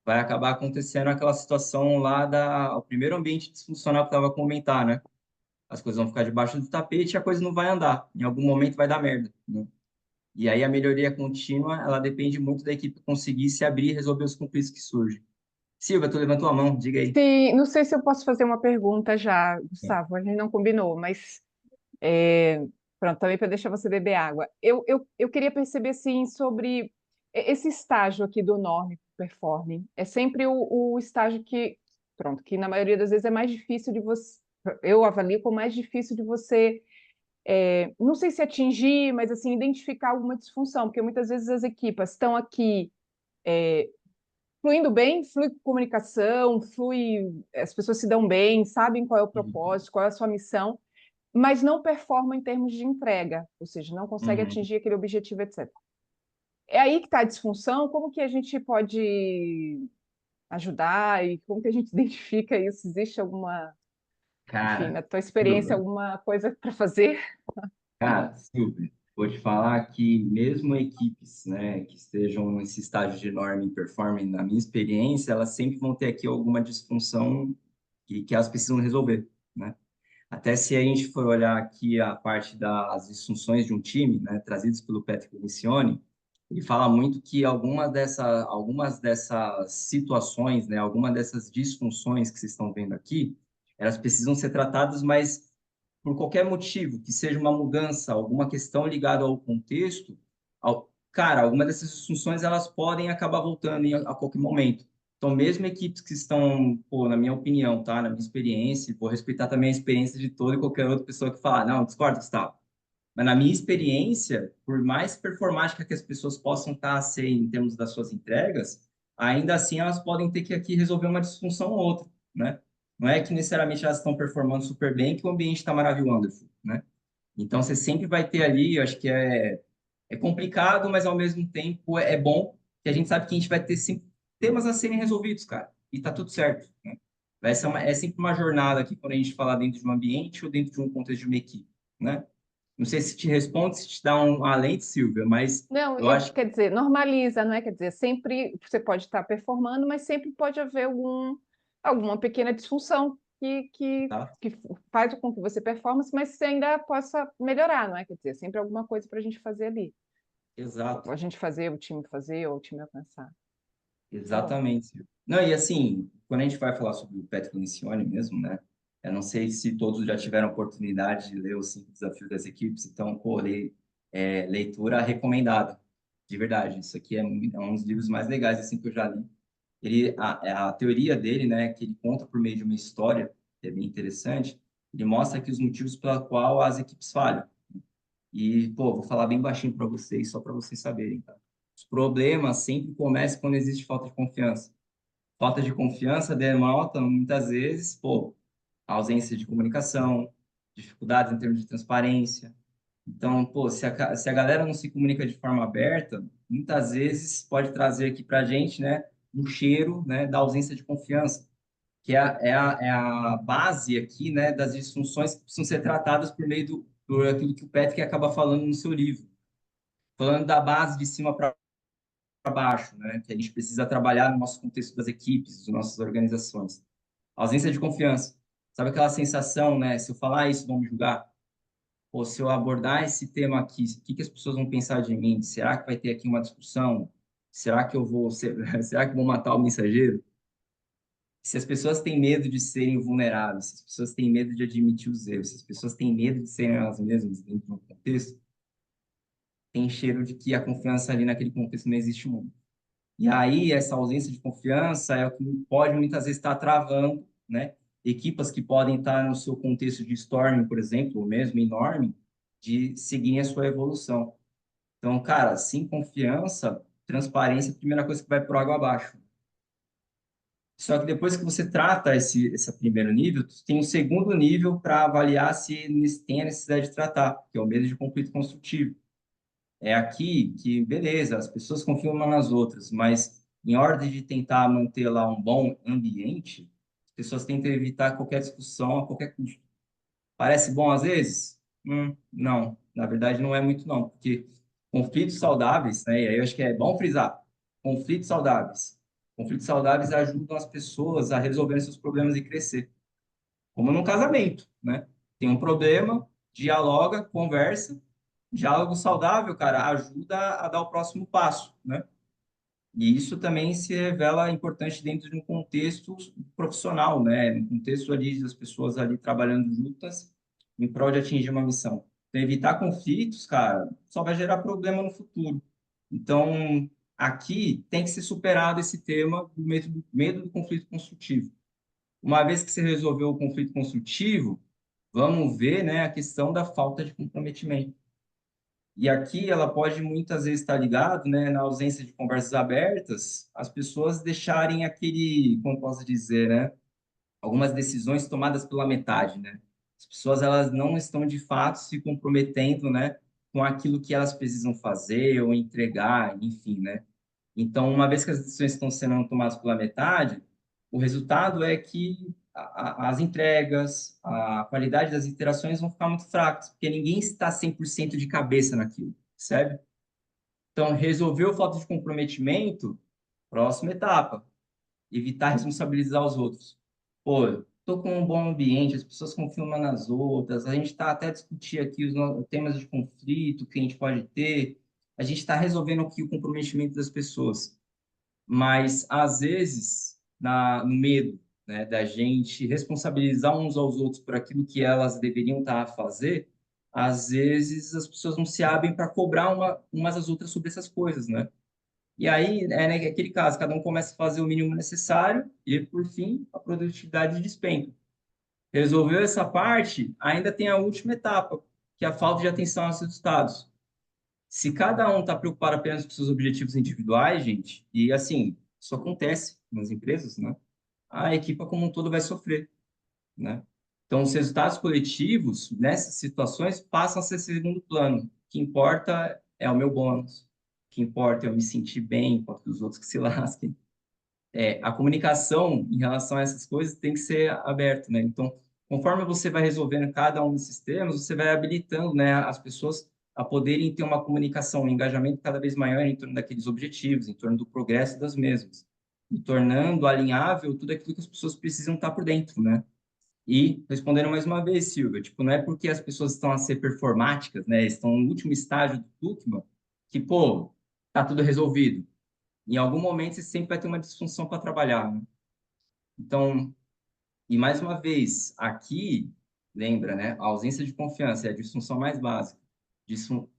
vai acabar acontecendo aquela situação lá o primeiro ambiente disfuncional que eu estava a comentar, né? As coisas vão ficar debaixo do tapete e a coisa não vai andar. Em algum momento vai dar merda, né? E aí a melhoria contínua, ela depende muito da equipe conseguir se abrir e resolver os conflitos que surgem. Silvia, tu levantou a mão, diga aí. Sim, não sei se eu posso fazer uma pergunta já, Gustavo, a gente não combinou, mas é, pronto, também para deixar você beber água. Eu queria perceber, assim, sobre esse estágio aqui do Norme Performing. É sempre o estágio que, pronto, que na maioria das vezes é mais difícil de você, eu avalio como mais difícil de você, não sei se atingir, mas assim, identificar alguma disfunção, porque muitas vezes as equipas estão aqui fluindo bem, flui comunicação, as pessoas se dão bem, sabem qual é o propósito, qual é a sua missão, mas não performam em termos de entrega, ou seja, não conseguem Uhum. atingir aquele objetivo, etc. É aí que está a disfunção, como que a gente pode ajudar e como que a gente identifica isso? Existe alguma, enfim, Cara, na tua experiência, Silvia, alguma coisa para fazer? Silvia, vou te falar que mesmo equipes, né, que estejam nesse estágio de norma e performing, na minha experiência, elas sempre vão ter aqui alguma disfunção que elas precisam resolver, né? Até se a gente for olhar aqui a parte das disfunções de um time, né, trazidas pelo Patrick Lencioni, ele fala muito que algumas dessas situações, né, algumas dessas disfunções que vocês estão vendo aqui, elas precisam ser tratadas, mas por qualquer motivo, que seja uma mudança, alguma questão ligada ao contexto, cara, alguma dessas disfunções elas podem acabar voltando a qualquer momento. Então, mesmo equipes que estão, pô, na minha opinião, tá, na minha experiência, vou respeitar também a experiência de toda e qualquer outra pessoa que falar, não, discordo, Gustavo. Mas na minha experiência, por mais performática que as pessoas possam estar a ser em termos das suas entregas, ainda assim elas podem ter que aqui resolver uma disfunção ou outra. né? Não é que necessariamente elas estão performando super bem que o ambiente está maravilhoso, né? Então, você sempre vai ter ali, eu acho que é complicado, mas ao mesmo tempo é bom, que a gente sabe que a gente vai ter sempre temas a serem resolvidos, cara, e tá tudo certo, né? É sempre uma jornada aqui quando a gente fala dentro de um ambiente ou dentro de um contexto de uma equipe, né? Não sei se te responde, se te dá um além, Silvia, mas Não, eu acho que quer dizer, normaliza, não é? Quer dizer, sempre você pode estar performando, mas sempre pode haver alguma pequena disfunção tá, que faz com que você performance, mas você ainda possa melhorar, não é? Quer dizer, sempre alguma coisa para a gente fazer ali. exato. A gente fazer, o time fazer, ou o time alcançar. Tá bom. Exatamente, Silvio. Não, e assim, quando a gente vai falar sobre o Patrick Lencioni mesmo, né? Eu não sei se todos já tiveram a oportunidade de ler os 5 desafios das equipes, então, pô, leitura recomendada, de verdade. Isso aqui é um dos livros mais legais, assim, que eu já li. A teoria dele, né, que ele conta por meio de uma história, que é bem interessante, ele mostra aqui os motivos pela qual as equipes falham. E, pô, vou falar bem baixinho para vocês, só para vocês saberem, tá? Os problemas sempre começam quando existe falta de confiança. Falta de confiança denota, muitas vezes, pô, ausência de comunicação, dificuldades em termos de transparência. Então, pô, se a galera não se comunica de forma aberta, muitas vezes pode trazer aqui para a gente, né, um cheiro, né, da ausência de confiança, que é a base aqui, né, das disfunções que precisam ser tratadas por aquilo que o Patrick acaba falando no seu livro. Falando da base de cima para baixo, né, que a gente precisa trabalhar no nosso contexto das equipes, das nossas organizações. Ausência de confiança. Sabe aquela sensação, né? Se eu falar isso, vão me julgar? Ou se eu abordar esse tema aqui, o que as pessoas vão pensar de mim? Será que vai ter aqui uma discussão? Será que eu vou será que vou matar o mensageiro? Se as pessoas têm medo de serem vulneráveis, se as pessoas têm medo de admitir os erros, se as pessoas têm medo de serem elas mesmas dentro de um contexto, tem cheiro de que a confiança ali naquele contexto não existe muito. E aí, essa ausência de confiança é o que pode muitas vezes estar travando, né? Equipas que podem estar no seu contexto de storming, por exemplo, ou mesmo enorme, de seguirem a sua evolução. Então, cara, sem confiança, transparência é a primeira coisa que vai por água abaixo. Só que depois que você trata esse primeiro nível, tem um segundo nível para avaliar se tem a necessidade de tratar, que é o medo de conflito construtivo. É aqui que, beleza, as pessoas confiam umas nas outras, mas em ordem de tentar manter lá um bom ambiente, as pessoas tentam evitar qualquer discussão a qualquer custo. Parece bom às vezes? Não, na verdade não é muito não, porque conflitos saudáveis, né, e aí eu acho que é bom frisar, conflitos saudáveis. Conflitos saudáveis ajudam as pessoas a resolverem seus problemas e crescer. Como num casamento, né? Tem um problema, dialoga, conversa, diálogo saudável, cara, ajuda a dar o próximo passo, né? E isso também se revela importante dentro de um contexto profissional, né? Um contexto ali das pessoas ali trabalhando juntas em prol de atingir uma missão. Então, evitar conflitos, cara, só vai gerar problema no futuro. Então, aqui tem que ser superado esse tema do medo do conflito construtivo. Uma vez que você resolveu o conflito construtivo, vamos ver, né, a questão da falta de comprometimento. E aqui ela pode muitas vezes estar ligado, né, na ausência de conversas abertas, as pessoas deixarem aquele, como posso dizer, né, algumas decisões tomadas pela metade, né? As pessoas elas não estão de fato se comprometendo, né, com aquilo que elas precisam fazer ou entregar, enfim, né? Então, uma vez que as decisões estão sendo tomadas pela metade, o resultado é que as entregas, a qualidade das interações vão ficar muito fracas, porque ninguém está 100% de cabeça naquilo, certo? Então, resolveu falta de comprometimento, próxima etapa, evitar responsabilizar os outros. Pô, estou com um bom ambiente, as pessoas confiam umas nas outras, a gente está até discutir aqui os temas de conflito que a gente pode ter, a gente está resolvendo aqui o comprometimento das pessoas. Mas, às vezes, no medo, né, da gente responsabilizar uns aos outros por aquilo que elas deveriam estar a fazer, às vezes as pessoas não se abrem para cobrar umas às outras sobre essas coisas, né? E aí, né, aquele caso, cada um começa a fazer o mínimo necessário e, por fim, a produtividade despenca. Resolveu essa parte, ainda tem a última etapa, que é a falta de atenção aos resultados. Se cada um está preocupado apenas com seus objetivos individuais, gente, e assim, isso acontece nas empresas, né? a equipe como um todo vai sofrer, né? Então, os resultados coletivos, nessas situações, passam a ser segundo plano. O que importa é o meu bônus. O que importa é eu me sentir bem, enquanto que os outros que se lasquem. A comunicação em relação a essas coisas tem que ser aberta, né? Então, conforme você vai resolvendo cada um desses temas, você vai habilitando, né, as pessoas a poderem ter uma comunicação, um engajamento cada vez maior em torno daqueles objetivos, em torno do progresso das mesmas, e tornando alinhável tudo aquilo que as pessoas precisam estar por dentro, né? E respondendo mais uma vez, Silvia, tipo, não é porque as pessoas estão a ser performáticas, né, estão no último estágio do Tuckman, que, pô, tá tudo resolvido. Em algum momento você sempre vai ter uma disfunção para trabalhar, né? Então, e mais uma vez, aqui, lembra, né? A ausência de confiança é a disfunção mais básica.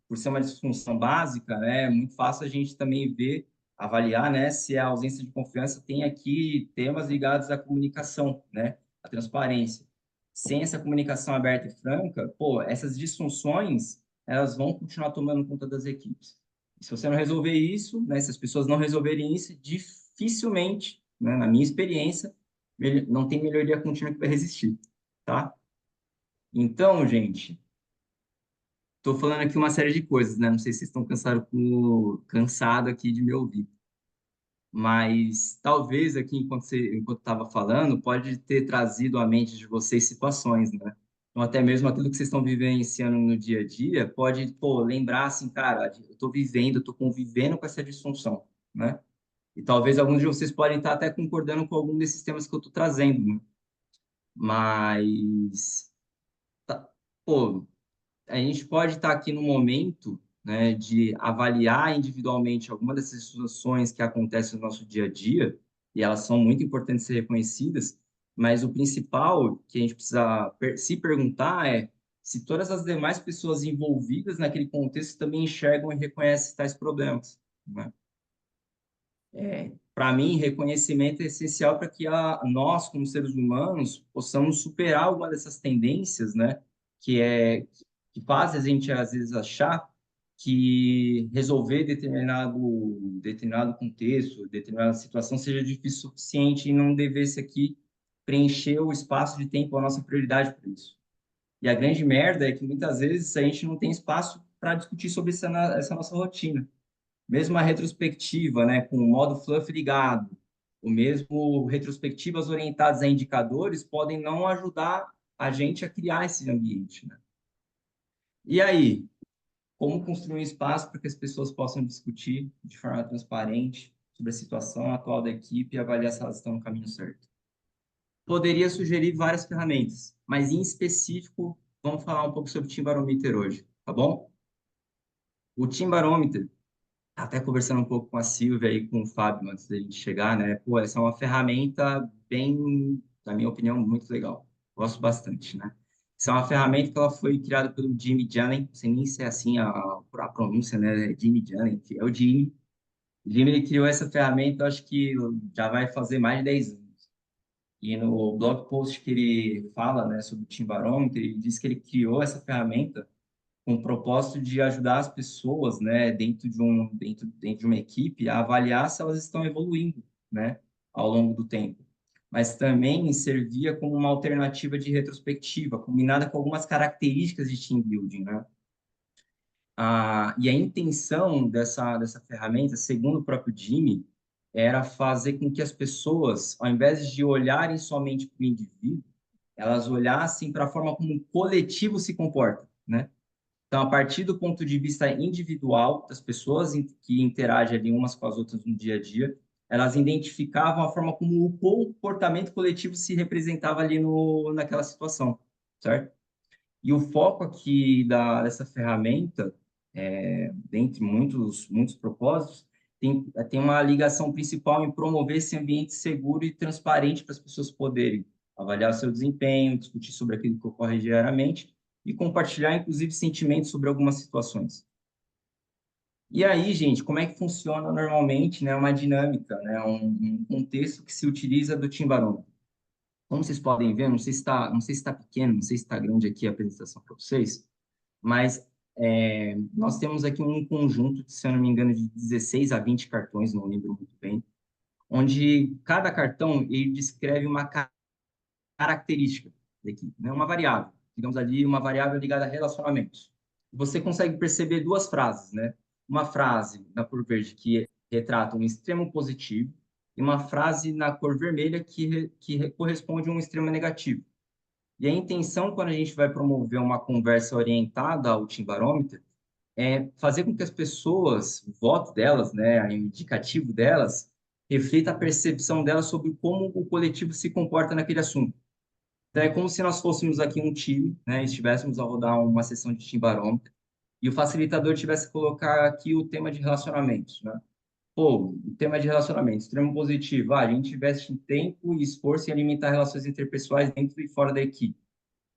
Por ser uma disfunção básica, né, é muito fácil a gente também ver, avaliar, né, se a ausência de confiança tem aqui temas ligados à comunicação, né, à transparência. Sem essa comunicação aberta e franca, pô, essas disfunções, elas vão continuar tomando conta das equipes. E se você não resolver isso, né, se as pessoas não resolverem isso, dificilmente, né, na minha experiência, não tem melhoria contínua que vai resistir, tá? Então, gente, estou falando aqui uma série de coisas, né? Não sei se vocês estão cansado aqui de me ouvir, mas talvez aqui, enquanto estava falando, pode ter trazido à mente de vocês situações, né? Então, até mesmo aquilo que vocês estão vivenciando no dia a dia, pode, pô, lembrar assim, cara, eu estou vivendo, estou convivendo com essa disfunção, né? E talvez alguns de vocês podem estar até concordando com algum desses temas que eu estou trazendo, né? Mas, pô, a gente pode estar aqui no momento, né, de avaliar individualmente alguma dessas situações que acontecem no nosso dia a dia, e elas são muito importantes ser reconhecidas, mas o principal que a gente precisa se perguntar é se todas as demais pessoas envolvidas naquele contexto também enxergam e reconhecem tais problemas, né? Para mim, reconhecimento é essencial para que nós, como seres humanos, possamos superar alguma dessas tendências, né? Que faz a gente, às vezes, achar que resolver determinado contexto, determinada situação seja difícil o suficiente e não devesse aqui preencher o espaço de tempo, a nossa prioridade por isso. E a grande merda é que, muitas vezes, a gente não tem espaço para discutir sobre essa nossa rotina. Mesmo a retrospectiva, né, com o modo fluff ligado, o mesmo retrospectivas orientadas a indicadores podem não ajudar a gente a criar esse ambiente, né? E aí, como construir um espaço para que as pessoas possam discutir de forma transparente sobre a situação atual da equipe e avaliar se elas estão no caminho certo? Poderia sugerir várias ferramentas, mas em específico, vamos falar um pouco sobre o Team Barometer hoje, tá bom? O Team Barometer, até conversando um pouco com a Silvia e com o Fábio antes da gente chegar, né? Pô, essa é uma ferramenta bem, na minha opinião, muito legal. Gosto bastante, né? Essa é uma ferramenta que ela foi criada pelo Jimmy Jalen, não sei nem se é assim a pronúncia, né? Jimmy Jalen, que é o Jimmy. O Jimmy ele criou essa ferramenta, eu acho que já vai fazer mais de 10 anos. E no blog post que ele fala, né, sobre o Team Barometer, ele diz que ele criou essa ferramenta com o propósito de ajudar as pessoas, né, dentro de uma equipe a avaliar se elas estão evoluindo, né, ao longo do tempo. Mas também servia como uma alternativa de retrospectiva, combinada com algumas características de team building, né? E a intenção dessa ferramenta, segundo o próprio Jimmy, era fazer com que as pessoas, ao invés de olharem somente para o indivíduo, elas olhassem para a forma como o coletivo se comporta, né? Então, a partir do ponto de vista individual das pessoas que interagem ali umas com as outras no dia a dia, elas identificavam a forma como o comportamento coletivo se representava ali naquela situação, certo? E o foco aqui dessa ferramenta, dentre muitos propósitos, tem uma ligação principal em promover esse ambiente seguro e transparente para as pessoas poderem avaliar o seu desempenho, discutir sobre aquilo que ocorre diariamente e compartilhar, inclusive, sentimentos sobre algumas situações. E aí, gente, como é que funciona normalmente, né, uma dinâmica, né, um contexto que se utiliza do Team Barometer? Como vocês podem ver, não sei se está pequeno, não sei se está grande aqui a apresentação para vocês, mas nós temos aqui um conjunto, se eu não me engano, de 16 a 20 cartões, não lembro muito bem, onde cada cartão ele descreve uma característica da equipe, né? Uma variável, digamos ali, uma variável ligada a relacionamentos. Você consegue perceber duas frases, né? Uma frase na cor verde que retrata um extremo positivo e uma frase na cor vermelha que corresponde a um extremo negativo. E a intenção, quando a gente vai promover uma conversa orientada ao Team Barometer, é fazer com que as pessoas, o voto delas, né, o indicativo delas, reflita a percepção delas sobre como o coletivo se comporta naquele assunto. Então, é como se nós fôssemos aqui um time, né, e estivéssemos a rodar uma sessão de Team Barometer, e o facilitador tivesse que colocar aqui o tema de relacionamentos, né? Pô, o tema de relacionamentos, extremo positivo, a gente investe em tempo e esforço em alimentar relações interpessoais dentro e fora da equipe.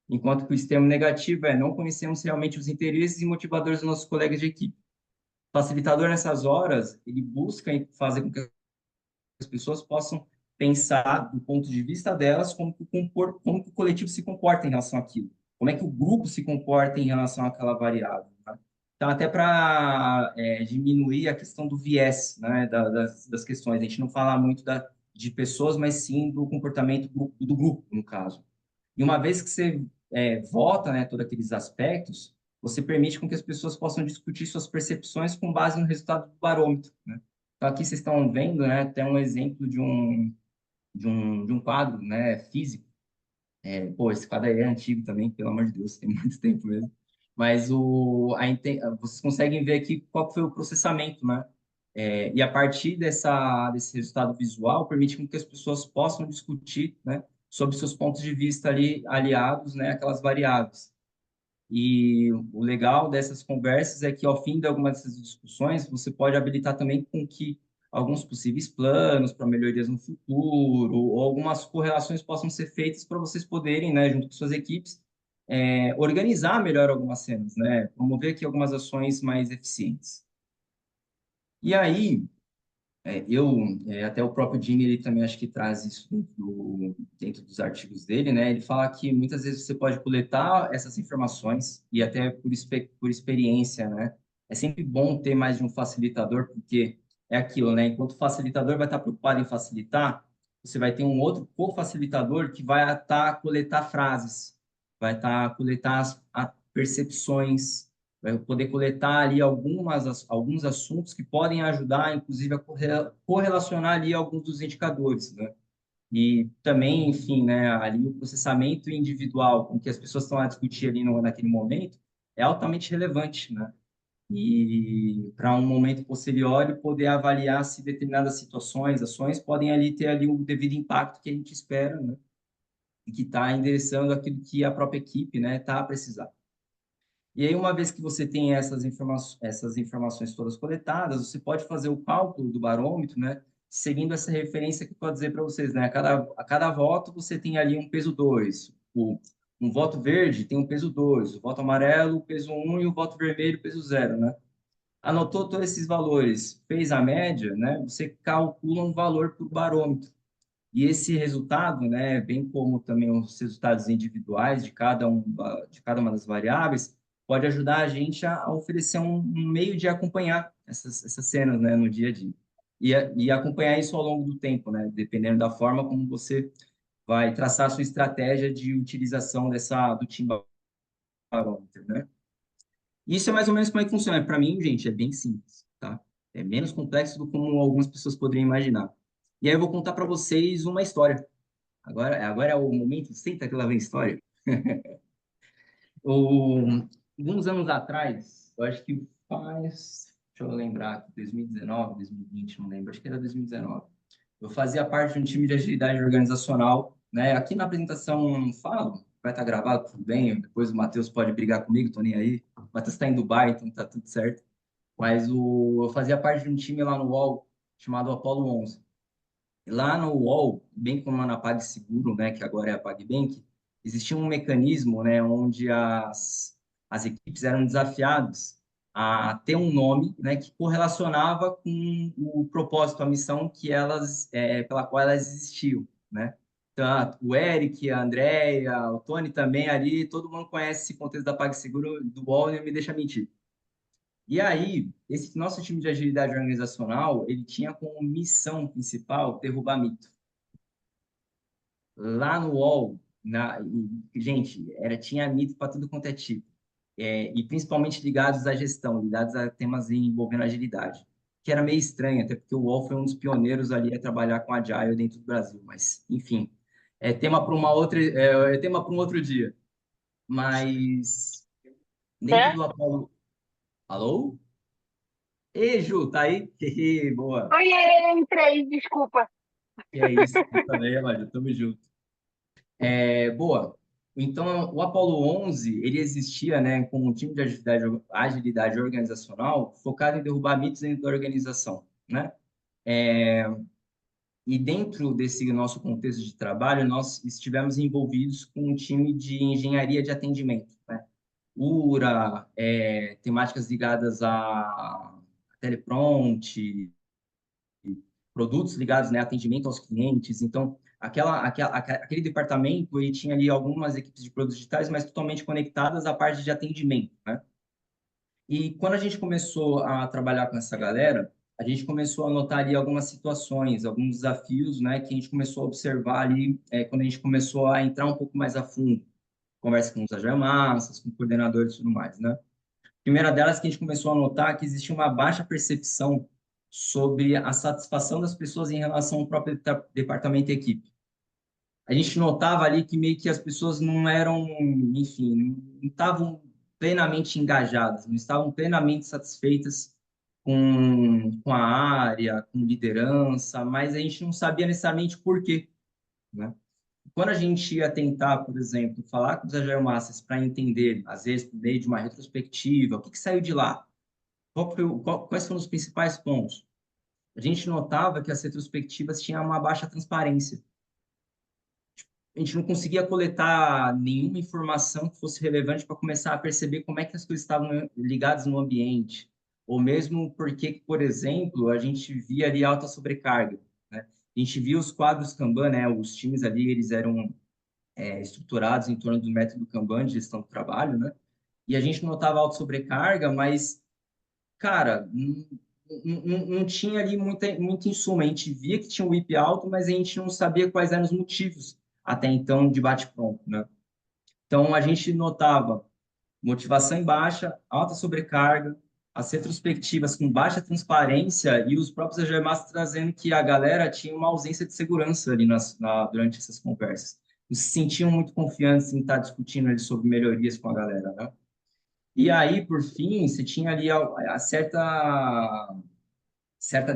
Enquanto que o extremo negativo é não conhecemos realmente os interesses e motivadores dos nossos colegas de equipe. O facilitador, nessas horas, ele busca fazer com que as pessoas possam pensar do ponto de vista delas como que o coletivo se comporta em relação àquilo, como é que o grupo se comporta em relação àquela variável, né? Então, até para diminuir a questão do viés, né, das questões, a gente não fala muito de pessoas, mas sim do comportamento do grupo, no caso. E uma vez que você vota, né, todos aqueles aspectos, você permite com que as pessoas possam discutir suas percepções com base no resultado do barômetro, né? Então, aqui vocês estão vendo, né, tem um exemplo de um quadro, né, físico. Pô, esse quadro aí é antigo também, pelo amor de Deus, tem muito tempo mesmo. Mas vocês conseguem ver aqui qual foi o processamento, né? E a partir desse resultado visual, permite com que as pessoas possam discutir, né, sobre seus pontos de vista ali aliados, né, aquelas variáveis. E o legal dessas conversas é que, ao fim de algumas dessas discussões, você pode habilitar também com que alguns possíveis planos para melhorias no futuro, ou algumas correlações possam ser feitas para vocês poderem, né, junto com suas equipes, organizar melhor algumas cenas, né, promover aqui algumas ações mais eficientes. E aí, até o próprio Jimmy, ele também acho que traz isso dentro dos artigos dele, né? Ele fala que muitas vezes você pode coletar essas informações e até por experiência, né? É sempre bom ter mais de um facilitador, porque é aquilo, né? Enquanto o facilitador vai estar preocupado em facilitar, você vai ter um outro co-facilitador que vai estar a coletar frases, vai estar a coletar as percepções, vai poder coletar ali alguns assuntos que podem ajudar, inclusive, a correlacionar ali alguns dos indicadores, né? E também, enfim, né, ali o processamento individual com que as pessoas estão a discutir ali naquele momento é altamente relevante, né? E para um momento posterior poder avaliar se determinadas situações, ações podem ali ter ali o devido impacto que a gente espera, né? E que está endereçando aquilo que a própria equipe, né, está a precisar. E aí, uma vez que você tem essas informações todas coletadas, você pode fazer o cálculo do barômetro, né? Seguindo essa referência que eu vou dizer para vocês, né? A cada voto, você tem ali um peso 2. Um voto verde tem um peso 2. O voto amarelo, peso 1. E o voto vermelho, peso 0, né? Anotou todos esses valores, fez a média, né? Você calcula um valor para o barômetro. E esse resultado, né, bem como também os resultados individuais de cada uma das variáveis, pode ajudar a gente a oferecer um meio de acompanhar essas cenas, né, no dia a dia. E acompanhar isso ao longo do tempo, né, dependendo da forma como você vai traçar a sua estratégia de utilização do Team Barometer, né? Isso é mais ou menos como é que funciona. Para mim, gente, é bem simples, tá? É menos complexo do que como algumas pessoas poderiam imaginar. E aí eu vou contar para vocês uma história. Agora é o momento, senta que lá vem história. Alguns anos atrás, eu acho que deixa eu lembrar, 2019, 2020, não lembro, acho que era 2019. Eu fazia parte de um time de agilidade organizacional, né? Aqui na apresentação não falo, vai estar gravado, tudo bem, depois o Matheus pode brigar comigo, tô nem aí. O Matheus está em Dubai, então tá tudo certo. Mas eu fazia parte de um time lá no UOL, chamado Apollo 11. Lá no UOL, bem como na PagSeguro, né, que agora é a PagBank, existia um mecanismo, né, onde as equipes eram desafiadas a ter um nome, né, que correlacionava com o propósito, a missão pela qual elas existiam, né? Então, o Eric, a Andrea, o Tony também ali, todo mundo conhece esse contexto da PagSeguro, do UOL, e não me deixa mentir. E aí, esse nosso time de agilidade organizacional, ele tinha como missão principal derrubar mito. Lá no UOL, gente, tinha mito para tudo quanto é tipo. E principalmente ligados à gestão, ligados a temas envolvendo agilidade, que era meio estranho, até porque o UOL foi um dos pioneiros ali a trabalhar com Agile dentro do Brasil, mas, enfim, é tema para é tema para um outro dia. Mas, dentro do Apollo... Alô? Ei, Ju, tá aí? Boa. Oi, entrei, desculpa. E é isso, eu também, Elijah, tamo junto. Boa. Então, o Apollo 11, ele existia, né, com um time de agilidade organizacional focado em derrubar mitos dentro da organização, né? E dentro desse nosso contexto de trabalho, nós estivemos envolvidos com um time de engenharia de atendimento, né? URA, temáticas ligadas a teleprompter, produtos ligados, né, atendimento aos clientes. Então, aquele departamento, ele tinha ali algumas equipes de produtos digitais, mas totalmente conectadas à parte de atendimento, né? E quando a gente começou a trabalhar com essa galera, a gente começou a notar ali algumas situações, alguns desafios, né, que a gente começou a observar ali, quando a gente começou a entrar um pouco mais a fundo, conversa com os agile masters, com coordenadores e tudo mais, né? A primeira delas que a gente começou a notar que existia uma baixa percepção sobre a satisfação das pessoas em relação ao próprio departamento e equipe. A gente notava ali que meio que as pessoas não eram, enfim, não estavam plenamente engajadas, não estavam plenamente satisfeitas com a área, com liderança, mas a gente não sabia necessariamente por quê, né? Quando a gente ia tentar, por exemplo, falar com os Agile Masters para entender, às vezes, por meio de uma retrospectiva, o que saiu de lá? Quais foram os principais pontos? A gente notava que as retrospectivas tinham uma baixa transparência. A gente não conseguia coletar nenhuma informação que fosse relevante para começar a perceber como é que as coisas estavam ligadas no ambiente, ou mesmo porque, por exemplo, a gente via ali alta sobrecarga, né? A gente via os quadros Kanban, né? Os times ali, eles eram estruturados em torno do método Kanban de gestão do trabalho, né? E a gente notava alta sobrecarga, mas, cara, não tinha ali muito insumo. A gente via que tinha um WIP alto, mas a gente não sabia quais eram os motivos até então de bate-pronto, né? Então, a gente notava motivação em baixa, alta sobrecarga, as retrospectivas com baixa transparência e os próprios Agile Masters trazendo que a galera tinha uma ausência de segurança ali durante essas conversas. Eles se sentiam muito confiantes em estar discutindo ali sobre melhorias com a galera, né? E aí, por fim, você tinha ali a certa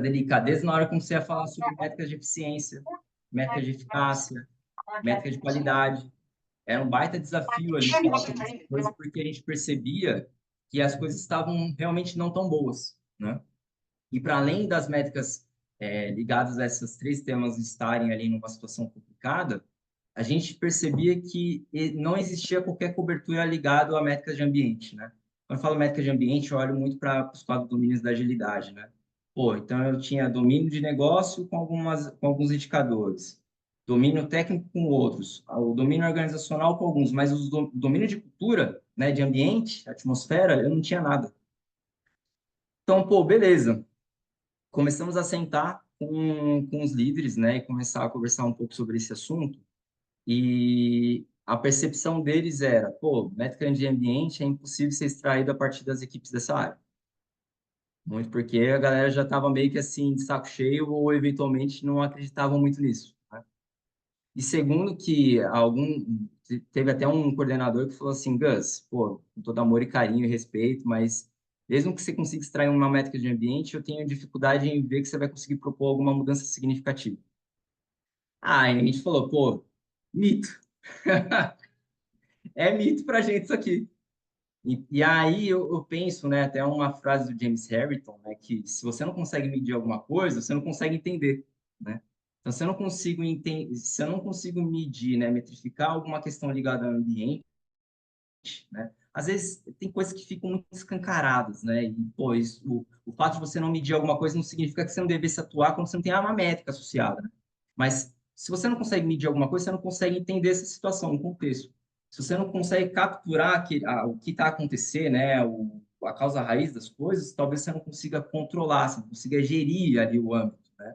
delicadeza na hora que você ia falar sobre métricas de eficiência, métricas de eficácia, métricas de qualidade. Era um baita desafio ali falar sobre essas coisas, porque a gente percebia que as coisas estavam realmente não tão boas, né? E para além das métricas ligadas a esses três temas estarem ali numa situação complicada, a gente percebia que não existia qualquer cobertura ligada a métricas de ambiente, né? Quando eu falo métrica de ambiente, eu olho muito para os quatro domínios da agilidade, né? Pô, então eu tinha domínio de negócio com alguns indicadores, domínio técnico com outros, o domínio organizacional com alguns, mas o domínio de cultura, né, de ambiente, atmosfera, eu não tinha nada. Então, pô, beleza. Começamos a sentar com os líderes, né, e começar a conversar um pouco sobre esse assunto. E a percepção deles era, pô, métrica de ambiente é impossível ser extraído a partir das equipes dessa área. Muito porque a galera já estava meio que assim, de saco cheio, ou eventualmente não acreditavam muito nisso, né? E segundo que teve até um coordenador que falou assim, Gus, pô, com todo amor e carinho e respeito, mas mesmo que você consiga extrair uma métrica de ambiente, eu tenho dificuldade em ver que você vai conseguir propor alguma mudança significativa. Aí a gente falou, pô, mito. É mito pra gente isso aqui. E aí eu penso, né, até uma frase do James Harrington, né, que se você não consegue medir alguma coisa, você não consegue entender, né? Então, se eu não consigo medir, né, metrificar alguma questão ligada ao ambiente, né? Às vezes tem coisas que ficam muito escancaradas, né? E, pô, o fato de você não medir alguma coisa não significa que você não devesse atuar quando você não tem uma métrica associada, né? Mas se você não consegue medir alguma coisa, você não consegue entender essa situação, o contexto. Se você não consegue capturar o que está acontecendo, né? a causa raiz das coisas, talvez você não consiga controlar, você não consiga gerir ali o âmbito, né?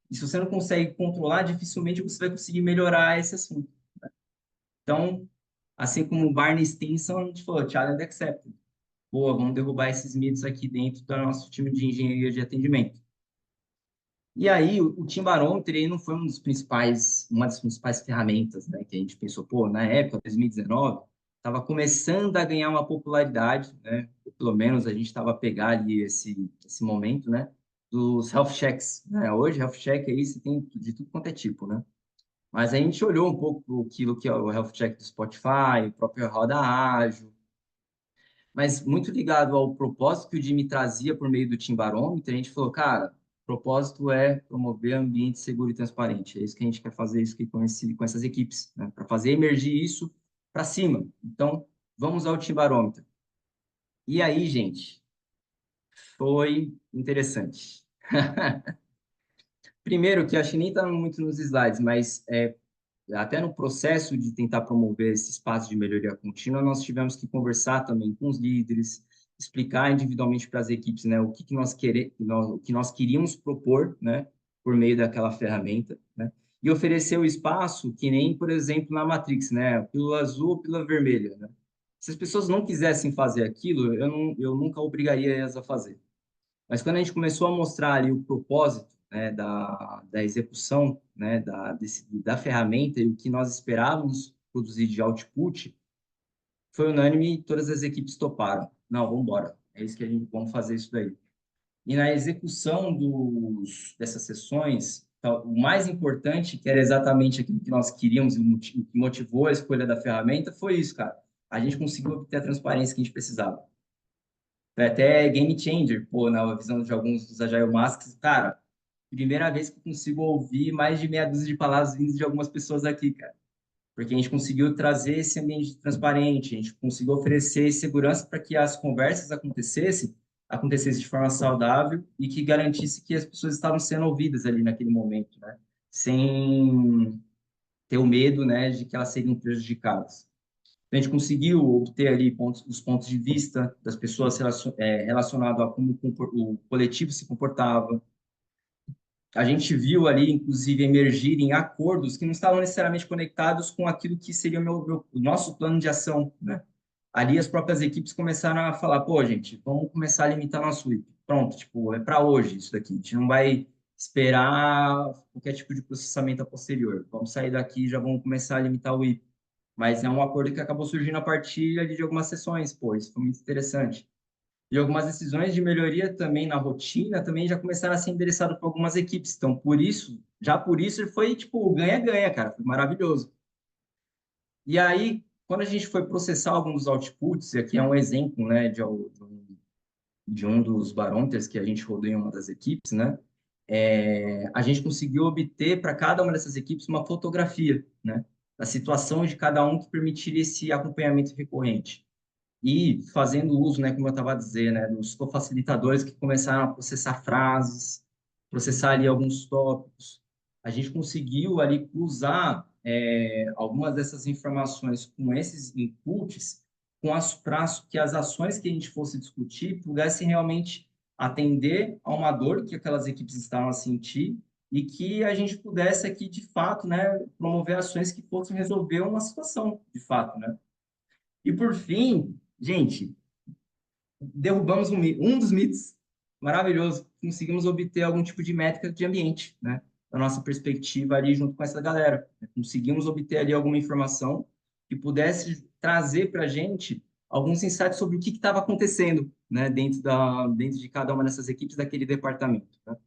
E se você não consegue controlar, dificilmente você vai conseguir melhorar esse assunto. Então, assim como o Barney Stinson, a gente falou, challenge accepted. Boa, vamos derrubar esses mitos aqui dentro do nosso time de engenharia de atendimento. E aí, o Team Barometer ele não foi uma das principais ferramentas, né, que a gente pensou, pô, na época, 2019, estava começando a ganhar uma popularidade, né, ou pelo menos a gente estava a pegar ali esse momento, né, dos health checks, né? Hoje, health check aí você tem de tudo quanto é tipo, né? Mas a gente olhou um pouco aquilo que é o health check do Spotify, o próprio Roda Ágil, mas muito ligado ao propósito que o Jimmy trazia por meio do Team Barometer, a gente falou, cara, o propósito é promover ambiente seguro e transparente. É isso que a gente quer fazer isso aqui com essas equipes, né? Para fazer emergir isso para cima. Então, vamos ao Team Barometer. E aí, gente, foi interessante. Primeiro, que acho que nem está muito nos slides, mas até no processo de tentar promover esse espaço de melhoria contínua, nós tivemos que conversar também com os líderes, explicar individualmente para as equipes, né, o que nós queríamos propor, né, por meio daquela ferramenta, né, e oferecer o espaço que nem, por exemplo, na Matrix, né, pílula azul ou pílula vermelha, né. Se as pessoas não quisessem fazer aquilo, eu nunca obrigaria elas a fazer. Mas quando a gente começou a mostrar ali o propósito, né, da execução, né, da ferramenta e o que nós esperávamos produzir de output, foi unânime e todas as equipes toparam. Não, vamos embora. É isso que a gente vamos fazer isso daí. E na execução dessas sessões, o mais importante, que era exatamente aquilo que nós queríamos e o que motivou a escolha da ferramenta, foi isso, cara. A gente conseguiu obter a transparência que a gente precisava. Foi até game changer, pô, na visão de alguns dos Agile Masks. Cara, primeira vez que eu consigo ouvir mais de meia dúzia de palavras vindas de algumas pessoas aqui, cara. Porque a gente conseguiu trazer esse ambiente transparente, a gente conseguiu oferecer segurança para que as conversas acontecessem de forma saudável e que garantisse que as pessoas estavam sendo ouvidas ali naquele momento, né? Sem ter o medo, né, de que elas seriam prejudicadas. A gente conseguiu obter ali os pontos de vista das pessoas relacionado a como o coletivo se comportava. A gente viu ali, inclusive, emergirem acordos que não estavam necessariamente conectados com aquilo que seria o nosso plano de ação, né? Ali as próprias equipes começaram a falar, pô, gente, vamos começar a limitar nosso IP. Pronto, tipo, é para hoje isso daqui. A gente não vai esperar qualquer tipo de processamento a posterior. Vamos sair daqui e já vamos começar a limitar o IP. Mas é um acordo que acabou surgindo a partir ali de algumas sessões, pô, isso foi muito interessante. E algumas decisões de melhoria também na rotina também já começaram a ser endereçadas por algumas equipes. Então, por isso, foi tipo ganha-ganha, cara, foi maravilhoso. E aí, quando a gente foi processar alguns outputs, e aqui é um exemplo, né, de um dos barometers que a gente rodou em uma das equipes, né, a gente conseguiu obter para cada uma dessas equipes uma fotografia, né, da situação de cada um que permitiria esse acompanhamento recorrente. E fazendo uso, né, como eu estava a dizer, né, dos cofacilitadores que começaram a processar frases, processar ali alguns tópicos, a gente conseguiu ali cruzar algumas dessas informações com esses inputs, para que as ações que a gente fosse discutir pudessem realmente atender a uma dor que aquelas equipes estavam a sentir e que a gente pudesse aqui, de fato, né, promover ações que fossem resolver uma situação, de fato, né? E por fim, gente, derrubamos um dos mitos maravilhoso. Conseguimos obter algum tipo de métrica de ambiente, né? Da nossa perspectiva ali junto com essa galera. Conseguimos obter ali alguma informação que pudesse trazer para a gente alguns insights sobre o que estava acontecendo, né? Dentro de cada uma dessas equipes daquele departamento. Né?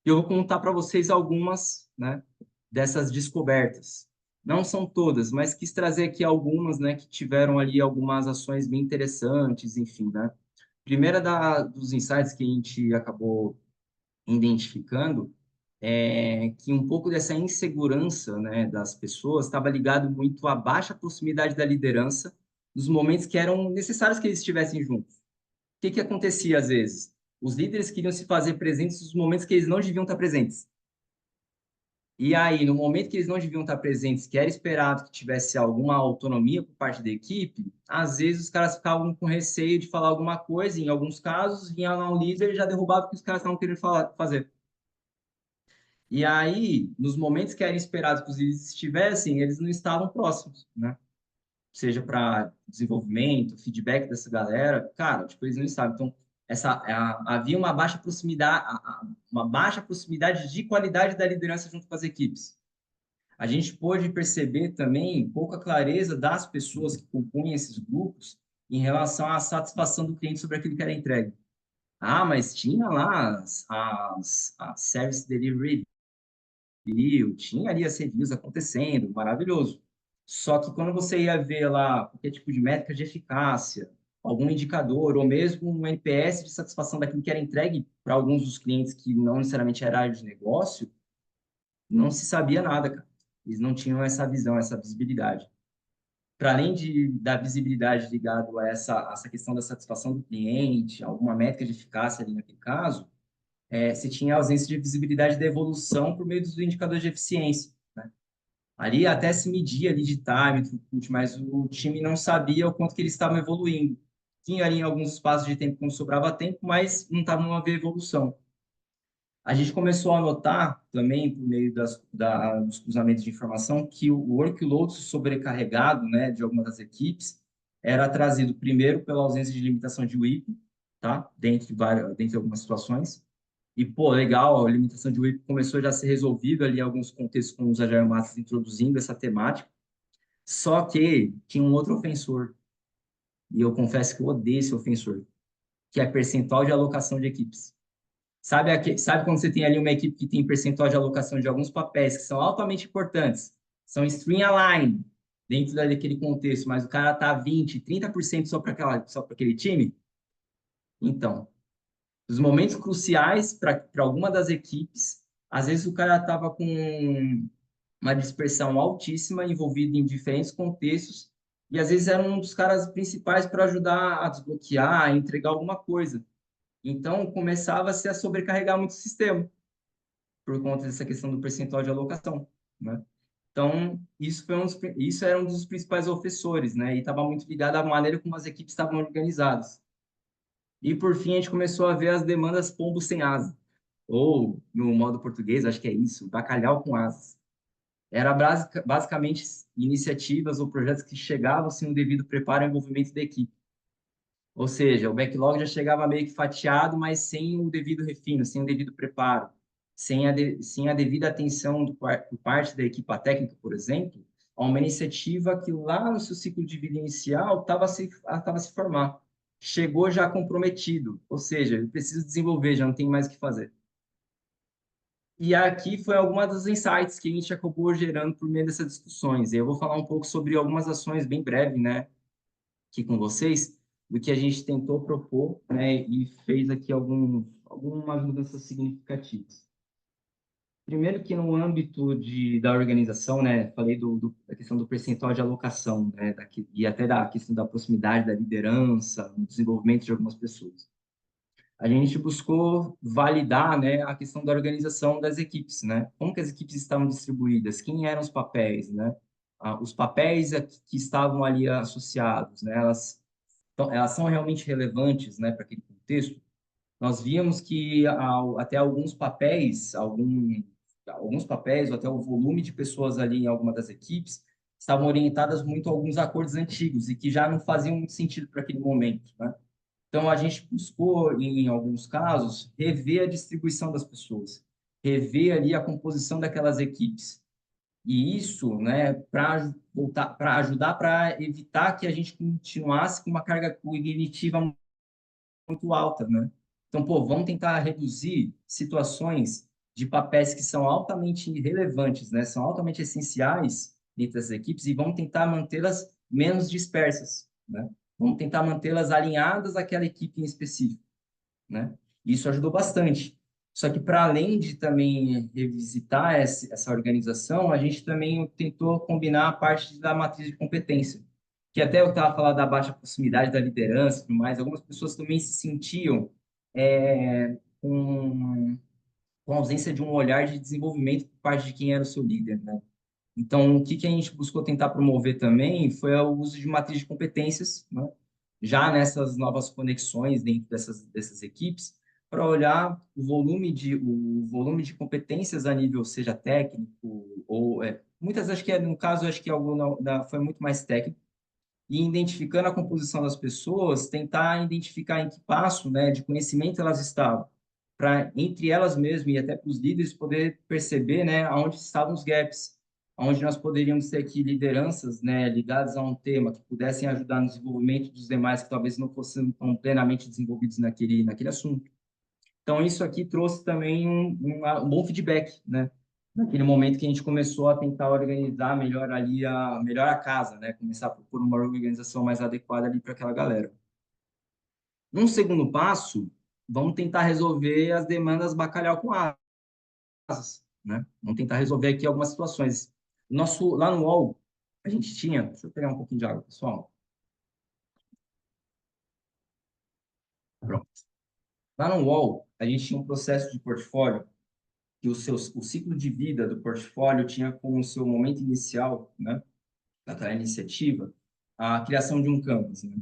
E eu vou contar para vocês algumas, né? Dessas descobertas. Não são todas, mas quis trazer aqui algumas, né? Que tiveram ali algumas ações bem interessantes, enfim, né? Primeira dos insights que a gente acabou identificando é que um pouco dessa insegurança, né, das pessoas estava ligado muito à baixa proximidade da liderança nos momentos que eram necessários que eles estivessem juntos. O que acontecia às vezes? Os líderes queriam se fazer presentes nos momentos que eles não deviam estar presentes. E aí, no momento que eles não deviam estar presentes, que era esperado que tivesse alguma autonomia por parte da equipe, às vezes os caras ficavam com receio de falar alguma coisa, e em alguns casos, vinha lá um líder e já derrubava o que os caras estavam querendo fazer. E aí, nos momentos que eram esperados que os líderes estivessem, eles não estavam próximos, né? Seja para desenvolvimento, feedback dessa galera, cara, tipo, eles não estavam. Então, havia uma baixa proximidade de qualidade da liderança junto com as equipes. A gente pôde perceber também pouca clareza das pessoas que compunham esses grupos em relação à satisfação do cliente sobre aquilo que era entregue. Ah, mas tinha lá as Service Delivery Review, tinha ali as reviews acontecendo, maravilhoso. Só que quando você ia ver lá qualquer tipo de métrica de eficácia, algum indicador, ou mesmo um NPS de satisfação daquilo que era entregue para alguns dos clientes que não necessariamente era área de negócio, não se sabia nada, cara. Eles não tinham essa visão, essa visibilidade. Para além da visibilidade ligado a essa questão da satisfação do cliente, alguma métrica de eficácia ali naquele caso, você tinha ausência de visibilidade da evolução por meio dos indicadores de eficiência, né? Ali até se media ali de time, throughput, mas o time não sabia o quanto que eles estavam evoluindo. Tinha ali em alguns espaços de tempo quando sobrava tempo, mas não estava a ver evolução. A gente começou a notar também, por meio dos cruzamentos de informação, que o workload sobrecarregado, né, de algumas das equipes era trazido primeiro pela ausência de limitação de WIP, tá? Dentre algumas situações. E, pô, legal, a limitação de WIP começou já a ser resolvida ali em alguns contextos com os Agile Masters introduzindo essa temática. Só que tinha um outro ofensor, e eu confesso que eu odeio esse ofensor, que é percentual de alocação de equipes. Sabe quando você tem ali uma equipe que tem percentual de alocação de alguns papéis que são altamente importantes, são stream align dentro daquele contexto, mas o cara tá 20, 30% só para aquele time? Então, nos momentos cruciais para alguma das equipes, às vezes o cara estava com uma dispersão altíssima, envolvido em diferentes contextos, e às vezes era um dos caras principais para ajudar a desbloquear, a entregar alguma coisa. Então, começava-se a sobrecarregar muito o sistema, por conta dessa questão do percentual de alocação, né? Então, isso era um dos principais ofensores, né? E estava muito ligado à maneira como as equipes estavam organizadas. E, por fim, a gente começou a ver as demandas pombo sem asa, ou, no modo português, acho que é isso, bacalhau com asas. Era basicamente iniciativas ou projetos que chegavam sem o devido preparo e envolvimento da equipe. Ou seja, o backlog já chegava meio que fatiado, mas sem o devido refino, sem o devido preparo, sem a devida atenção por parte da equipa técnica, por exemplo, a uma iniciativa que lá no seu ciclo de vida inicial estava a se formar. Chegou já comprometido, ou seja, eu preciso desenvolver, já não tem mais o que fazer. E aqui foi alguma dos insights que a gente acabou gerando por meio dessas discussões. Eu vou falar um pouco sobre algumas ações bem breve, né, aqui com vocês, do que a gente tentou propor, né, e fez aqui algumas mudanças significativas. Primeiro que no âmbito da organização, né, falei da questão do percentual de alocação, né, e até da questão da proximidade da liderança, no desenvolvimento de algumas pessoas. A gente buscou validar, né, a questão da organização das equipes, né? Como que as equipes estavam distribuídas, quem eram os papéis, né? Os papéis que estavam ali associados, né? Elas são realmente relevantes, né, para aquele contexto. Nós víamos que até alguns papéis, ou até o volume de pessoas ali em alguma das equipes estavam orientadas muito a alguns acordos antigos e que já não faziam muito sentido para aquele momento, né? Então, a gente buscou, em alguns casos, rever a distribuição das pessoas, rever ali a composição daquelas equipes. E isso, né, para ajudar, para evitar que a gente continuasse com uma carga cognitiva muito alta, né? Então, pô, vamos tentar reduzir situações de papéis que são altamente relevantes, né? São altamente essenciais dentro das equipes e vamos tentar mantê-las menos dispersas, né? Vamos tentar mantê-las alinhadas àquela equipe em específico, né? Isso ajudou bastante. Só que, para além de também revisitar essa organização, a gente também tentou combinar a parte da matriz de competência, que até eu estava falando da baixa proximidade da liderança e tudo mais, algumas pessoas também se sentiam com com ausência de um olhar de desenvolvimento por parte de quem era o seu líder, né? Então, o que que a gente buscou tentar promover também foi o uso de matriz de competências, né? Já nessas novas conexões dentro dessas equipes, para olhar o volume de competências a nível, seja técnico, ou muitas, acho que no caso, acho que algo foi muito mais técnico, e identificando a composição das pessoas, tentar identificar em que passo, né, de conhecimento elas estavam, para entre elas mesmas e até para os líderes poder perceber, né, aonde estavam os gaps, aonde nós poderíamos ter aqui lideranças, né, ligadas a um tema que pudessem ajudar no desenvolvimento dos demais que talvez não fossem tão plenamente desenvolvidos naquele assunto. Então, isso aqui trouxe também um bom feedback, né? Naquele momento que a gente começou a tentar organizar melhor ali, melhor a casa, né? Começar a propor uma organização mais adequada ali para aquela galera. Num segundo passo, vamos tentar resolver as demandas bacalhau com asas, né? Vamos tentar resolver aqui algumas situações. Lá no UOL, a gente tinha... Deixa eu pegar um pouquinho de água, pessoal. Pronto. Lá no UOL, a gente tinha um processo de portfólio que o ciclo de vida do portfólio tinha como seu momento inicial, né, daquela iniciativa, a criação de um Canvas, né?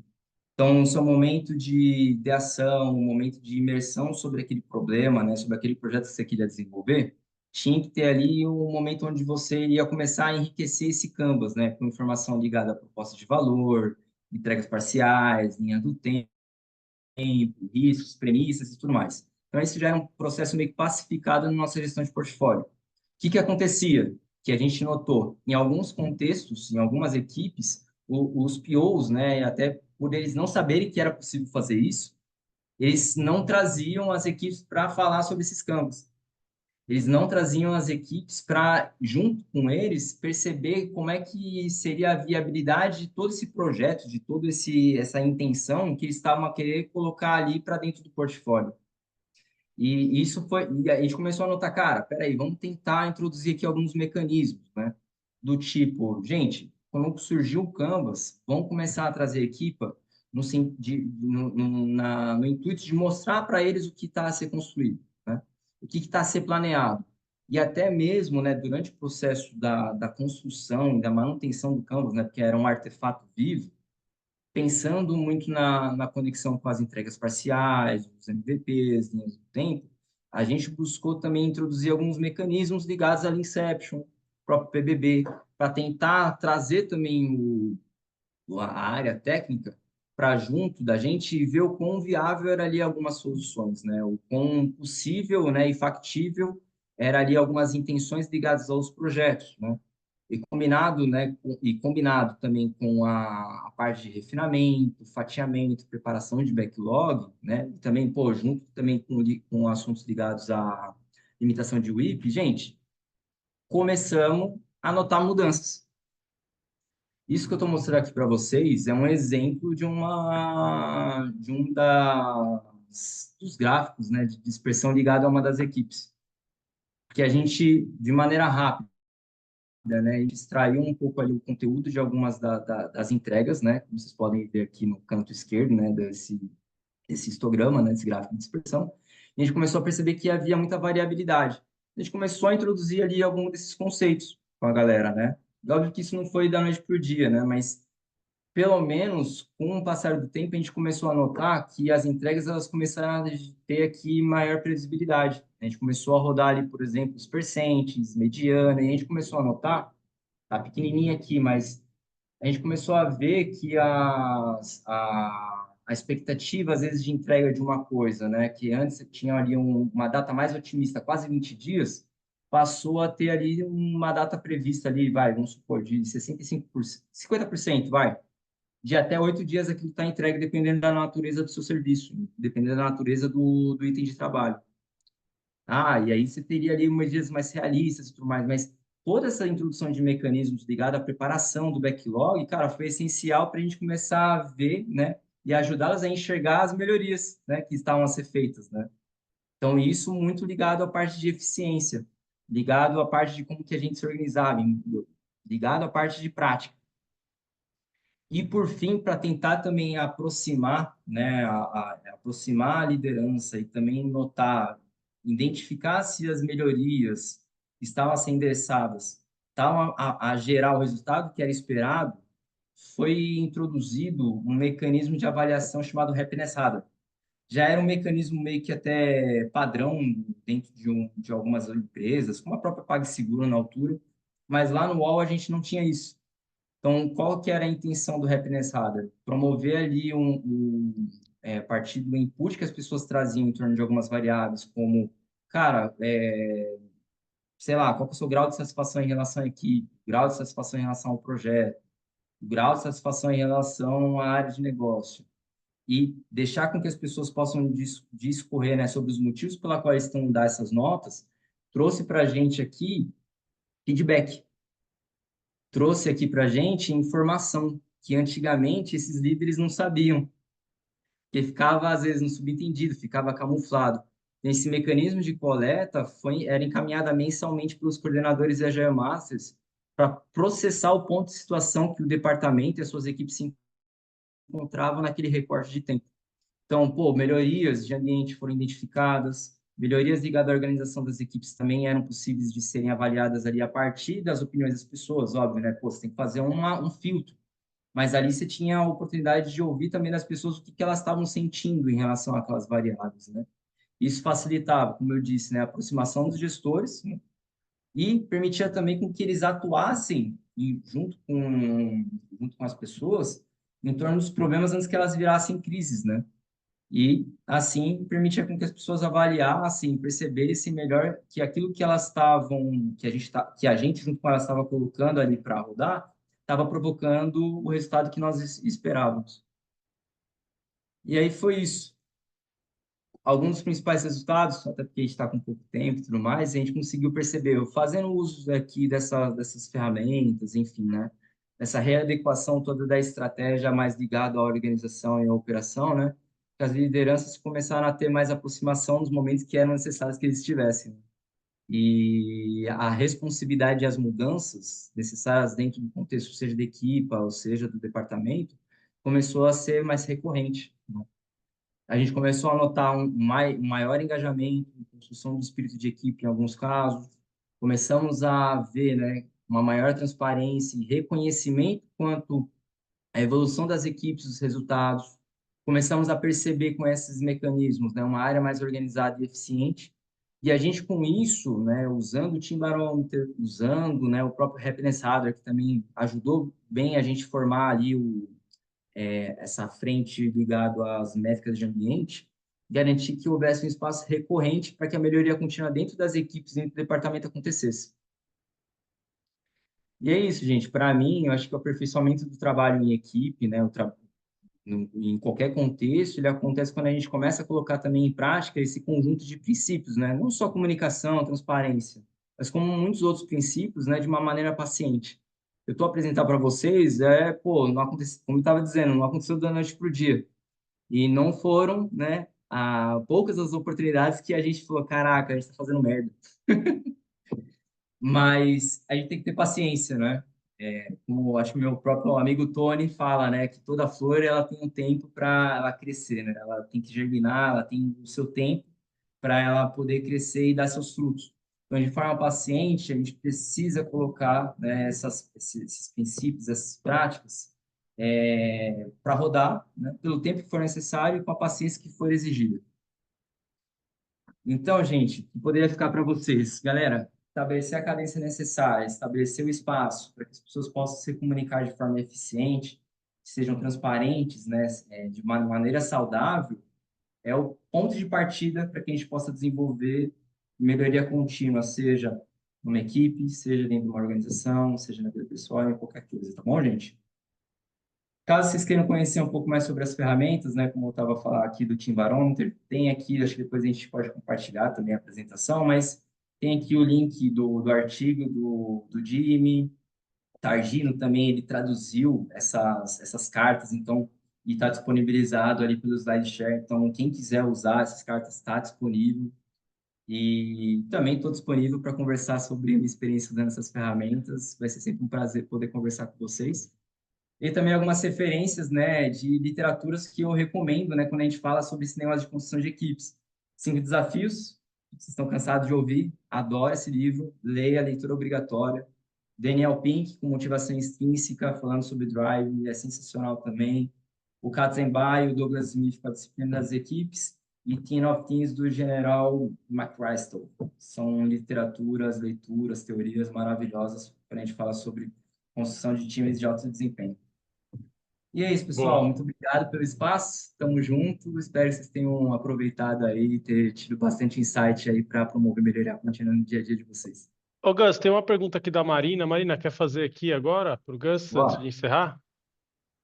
Então, o seu momento de ideação, o momento de imersão sobre aquele problema, né, sobre aquele projeto que você queria desenvolver, tinha que ter ali um momento onde você ia começar a enriquecer esse Canvas, né, com informação ligada à proposta de valor, entregas parciais, linha do tempo, riscos, premissas e tudo mais. Então, isso já é um processo meio que pacificado na nossa gestão de portfólio. O que acontecia? Que a gente notou, em alguns contextos, em algumas equipes, os POs, né, até por eles não saberem que era possível fazer isso, eles não traziam as equipes para falar sobre esses campos. Eles não traziam as equipes para, junto com eles, perceber como é que seria a viabilidade de todo esse projeto, de toda essa intenção que eles estavam a querer colocar ali para dentro do portfólio. E isso foi, e a gente começou a notar, cara, peraí, vamos tentar introduzir aqui alguns mecanismos, né? Do tipo, gente, quando surgiu o Canvas, vamos começar a trazer a equipa no intuito de mostrar para eles o que está a ser construído, né? O que está a ser planeado. E até mesmo, né, durante o processo da construção e da manutenção do Canvas, né, porque era um artefato vivo, pensando muito na conexão com as entregas parciais, os MVPs, linhas do tempo, a gente buscou também introduzir alguns mecanismos ligados à Inception, próprio PBB, para tentar trazer também a área técnica para junto da gente e ver o quão viável era ali algumas soluções, né? O quão possível, né, e factível era ali algumas intenções ligadas aos projetos, né? E combinado, né, combinado também com a parte de refinamento, fatiamento, preparação de backlog, né, e também, pô, junto também com assuntos ligados à limitação de WIP, gente, começamos a notar mudanças. Isso que eu estou mostrando aqui para vocês é um exemplo de dos gráficos, né, de dispersão ligado a uma das equipes, que a gente, de maneira rápida, né, a gente extraiu um pouco ali o conteúdo de algumas das entregas, né, como vocês podem ver aqui no canto esquerdo, né, desse histograma, né, desse gráfico de dispersão, e a gente começou a perceber que havia muita variabilidade. A gente começou a introduzir ali algum desses conceitos com a galera, né? Óbvio que isso não foi da noite para o dia, né, mas pelo menos com o passar do tempo a gente começou a notar que as entregas elas começaram a ter aqui maior previsibilidade. A gente começou a rodar ali, por exemplo, os percentes, mediana, e a gente começou a notar, tá pequenininho aqui, mas a gente começou a ver que a expectativa, às vezes, de entrega de uma coisa, né, que antes tinha ali uma data mais otimista, quase 20 dias, passou a ter ali uma data prevista ali, vamos supor, de 65%, 50%, de até 8 dias aquilo está entregue, dependendo da natureza do seu serviço, dependendo da natureza do item de trabalho. E aí você teria ali medidas mais realistas e tudo mais, mas toda essa introdução de mecanismos ligados à preparação do backlog, cara, foi essencial para a gente começar a ver, né, e ajudá-los a enxergar as melhorias, né, que estavam a ser feitas, né. Então, isso muito ligado à parte de eficiência, ligado à parte de como que a gente se organizava, ligado à parte de prática. E, por fim, para tentar também aproximar, né, aproximar a liderança e também notar identificar se as melhorias que estavam a ser endereçadas estavam a gerar o resultado que era esperado, foi introduzido um mecanismo de avaliação chamado Happiness Radar. Já era um mecanismo meio que até padrão dentro de algumas empresas, como a própria PagSeguro na altura, mas lá no UOL a gente não tinha isso. Então, qual que era a intenção do Happiness Radar? Promover ali a partir do input que as pessoas traziam em torno de algumas variáveis, como, cara, sei lá, qual que é o seu grau de satisfação em relação à equipe, grau de satisfação em relação ao projeto, grau de satisfação em relação à área de negócio, e deixar com que as pessoas possam discorrer, né, sobre os motivos pela quais estão dar essas notas, trouxe para a gente aqui feedback, trouxe aqui para a gente informação que antigamente esses líderes não sabiam, que ficava às vezes no subentendido, ficava camuflado. Esse mecanismo de coleta era encaminhado mensalmente pelos coordenadores e Agile Masters para processar o ponto de situação que o departamento e as suas equipes se encontravam naquele recorte de tempo. Então, melhorias de ambiente foram identificadas, melhorias ligadas à organização das equipes também eram possíveis de serem avaliadas ali a partir das opiniões das pessoas, óbvio, né? Você tem que fazer um filtro, mas ali você tinha a oportunidade de ouvir também das pessoas o que elas estavam sentindo em relação àquelas variáveis, né? Isso facilitava, como eu disse, né, a aproximação dos gestores, né? E permitia também com que eles atuassem junto com as pessoas em torno dos problemas antes que elas virassem crises, né? E, assim, permitia com que as pessoas avaliassem, percebessem melhor que aquilo que elas estavam, que a gente junto com elas estava colocando ali para rodar, estava provocando o resultado que nós esperávamos. E aí foi isso. Alguns dos principais resultados, até porque a gente está com pouco tempo e tudo mais, a gente conseguiu perceber, fazendo uso aqui dessas ferramentas, enfim, né? Essa readequação toda da estratégia mais ligada à organização e à operação, né? Que as lideranças começaram a ter mais aproximação nos momentos que eram necessários que eles estivessem. E a responsividade e as mudanças necessárias dentro do contexto, seja da equipa, ou seja, do departamento, começou a ser mais recorrente, né? A gente começou a notar um maior engajamento, construção do espírito de equipe em alguns casos. Começamos a ver, né, uma maior transparência e reconhecimento quanto à evolução das equipes, os resultados. Começamos a perceber com esses mecanismos, né, uma área mais organizada e eficiente. E a gente, com isso, né, usando o Team Barometer, usando, né, o próprio Happiness Radar, que também ajudou bem a gente formar ali essa frente ligado às métricas de ambiente, garantir que houvesse um espaço recorrente para que a melhoria contínua dentro das equipes, dentro do departamento acontecesse. E é isso, gente. Para mim, eu acho que o aperfeiçoamento do trabalho em equipe, né, em qualquer contexto, ele acontece quando a gente começa a colocar também em prática esse conjunto de princípios, né? Não só comunicação, transparência, mas como muitos outros princípios, né, de uma maneira paciente. Eu estou apresentando para vocês, não aconteceu, como eu estava dizendo, não aconteceu da noite para o dia. E não foram, né, poucas as oportunidades que a gente falou, caraca, a gente está fazendo merda. Mas a gente tem que ter paciência, né? Como acho que meu próprio amigo Tony fala, né, que toda flor ela tem um tempo para ela crescer, né? Ela tem que germinar, ela tem o seu tempo para ela poder crescer e dar seus frutos. Então, de forma paciente, a gente precisa colocar, né, esses princípios, essas práticas, para rodar, né, pelo tempo que for necessário e com a paciência que for exigida. Então, gente, o que poderia ficar para vocês? Galera, estabelecer a cadência necessária, estabelecer o espaço para que as pessoas possam se comunicar de forma eficiente, sejam transparentes, né, de uma maneira saudável, é o ponto de partida para que a gente possa desenvolver melhoria contínua, seja numa equipe, seja dentro de uma organização, seja na vida pessoal, em qualquer coisa, tá bom, gente? Caso vocês queiram conhecer um pouco mais sobre as ferramentas, né, como eu estava a falar aqui do Team Barometer, tem aqui, acho que depois a gente pode compartilhar também a apresentação, mas tem aqui o link do artigo do Jimmy Targino também, ele traduziu essas cartas, então, e está disponibilizado ali pelo SlideShare, então quem quiser usar essas cartas está disponível. E também estou disponível para conversar sobre a minha experiência usando essas ferramentas, vai ser sempre um prazer poder conversar com vocês. E também algumas referências, né, de literaturas que eu recomendo, né, quando a gente fala sobre esse negócio de construção de equipes. 5 desafios Vocês estão cansados de ouvir? Adoro esse livro, leia a leitura obrigatória. Daniel Pink, com motivação extrínseca, falando sobre drive, é sensacional também. O Katzenbach e o Douglas Smith com a disciplina das equipes. E Team of Teams, do General McChrystal. São leituras, teorias maravilhosas para a gente falar sobre construção de times de alto desempenho. E é isso, pessoal. Boa. Muito obrigado pelo espaço. Tamo junto. Espero que vocês tenham aproveitado aí e ter tido bastante insight aí para promover e melhorar a rotina no dia a dia de vocês. Ô, Gus, tem uma pergunta aqui da Marina. Marina, quer fazer aqui agora pro Gus, antes de Bora. encerrar?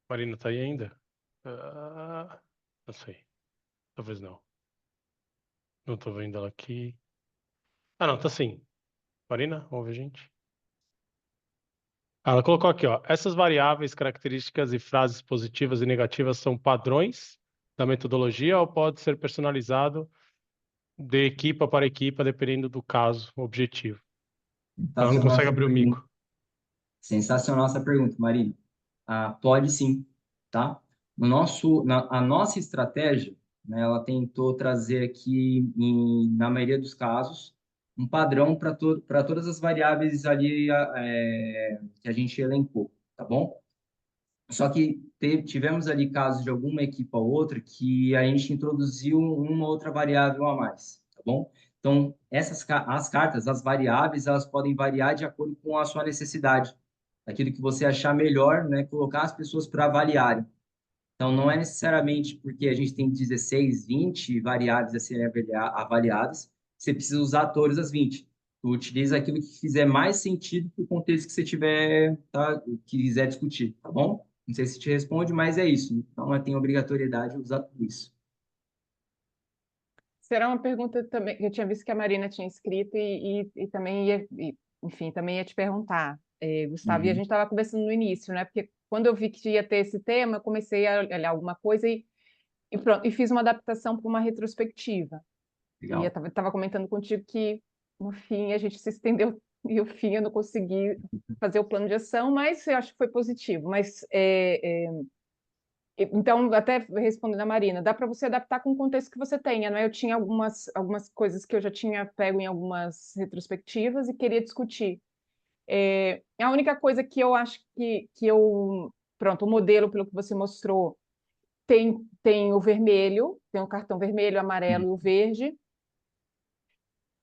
Marina tá aí ainda? Não sei. Talvez não. Não tô vendo ela aqui. Ah, não, tá sim. Marina, vamos ver, gente. Ela colocou aqui, ó. Essas variáveis, características e frases positivas e negativas são padrões da metodologia ou pode ser personalizado de equipa para equipa, dependendo do caso objetivo? Ela não Sensacional consegue essa abrir o pergunta. mico. Sensacional essa pergunta, Marina. Pode sim, tá? A nossa estratégia, né, ela tentou trazer aqui, na maioria dos casos, um padrão para todas as variáveis ali que a gente elencou, tá bom? Só que tivemos ali casos de alguma equipa ou outra que a gente introduziu uma outra variável a mais, tá bom? Então, as cartas, as variáveis, elas podem variar de acordo com a sua necessidade, aquilo que você achar melhor, né, colocar as pessoas para avaliarem. Então, não é necessariamente porque a gente tem 16, 20 variáveis a serem avaliadas, você precisa usar todas as 20. Tu utiliza aquilo que fizer mais sentido para o contexto que você tiver, tá, quiser discutir, tá bom? Não sei se te responde, mas é isso. Então, tem obrigatoriedade de usar tudo isso. Será uma pergunta também, que eu tinha visto que a Marina tinha escrito e também ia, enfim, também ia te perguntar, Gustavo, e a Uhum. gente estava conversando no início, né? Porque quando eu vi que ia ter esse tema, eu comecei a olhar alguma coisa e pronto, e fiz uma adaptação para uma retrospectiva. E eu Legal. estava comentando contigo que, no fim, a gente se estendeu e, no fim, eu não consegui fazer o plano de ação, mas eu acho que foi positivo. Mas então, até respondendo a Marina, dá para você adaptar com o contexto que você tenha, não é? Eu tinha algumas coisas que eu já tinha pego em algumas retrospectivas e queria discutir. A única coisa que eu acho pronto, o modelo, pelo que você mostrou, tem o vermelho, tem o cartão vermelho, amarelo e o verde.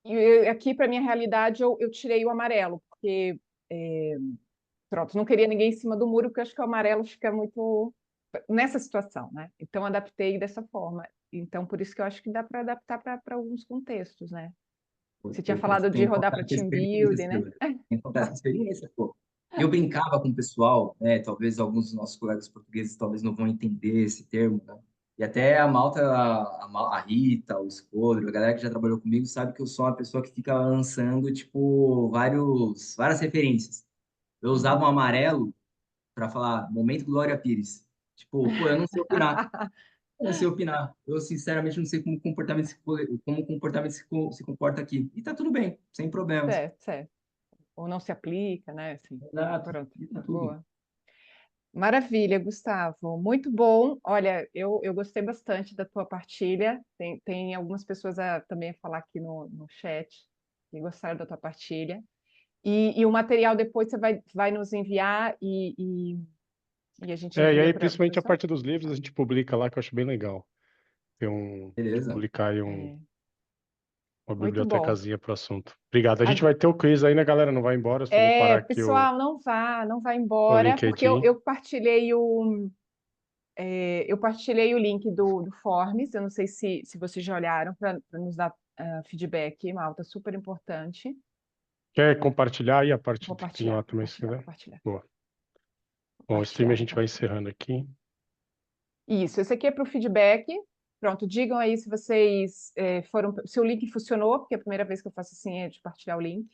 E aqui, para minha realidade, eu tirei o amarelo, porque, pronto, não queria ninguém em cima do muro, porque eu acho que o amarelo fica muito nessa situação, né? Então, adaptei dessa forma. Então, por isso que eu acho que dá para adaptar para alguns contextos, né? Você tinha falado de Tem que rodar contar para essa team experiência, building, né? Silvia. Tem que contar essa experiência, pô. Eu brincava com o pessoal, né? Talvez alguns dos nossos colegas portugueses talvez não vão entender esse termo, né? E até a Malta, a Rita, o Escolho, a galera que já trabalhou comigo sabe que eu sou uma pessoa que fica lançando, tipo, várias referências. Eu usava um amarelo para falar momento Glória Pires. Tipo, pô, eu não sei opinar. Eu não sei opinar. Eu, sinceramente, não sei como o comportamento se comporta aqui. E tá tudo bem, sem problemas. Certo, certo. Ou não se aplica, né? Assim, Exato. pronto. E tá tudo. Boa. Maravilha, Gustavo. Muito bom. Olha, eu gostei bastante da tua partilha. Tem algumas pessoas também a falar aqui no chat que gostaram da tua partilha. E o material depois você vai nos enviar e a gente E envia aí, para o principalmente a pessoal? parte dos livros, a gente publica lá, que eu acho bem legal. De Beleza. publicar aí É, uma muito bom. bibliotecazinha pro assunto. Obrigado. A gente vai ter o quiz aí, né, galera? Não vai embora, só vou parar aqui Pessoal, não vá o embora, porque LinkedIn. eu partilhei o link do Forms. Eu não sei se vocês já olharam para nos dar feedback, Malta, super importante. Quer compartilhar aí a parte Vou que tem lá partilhar, também, se quiser? compartilhar. Boa. Vou Bom, o stream a partilhar, vou gente vai partilhar. encerrando aqui. Isso, esse aqui é para o feedback. Pronto, digam aí se vocês se o link funcionou, porque a primeira vez que eu faço assim é de partilhar o link.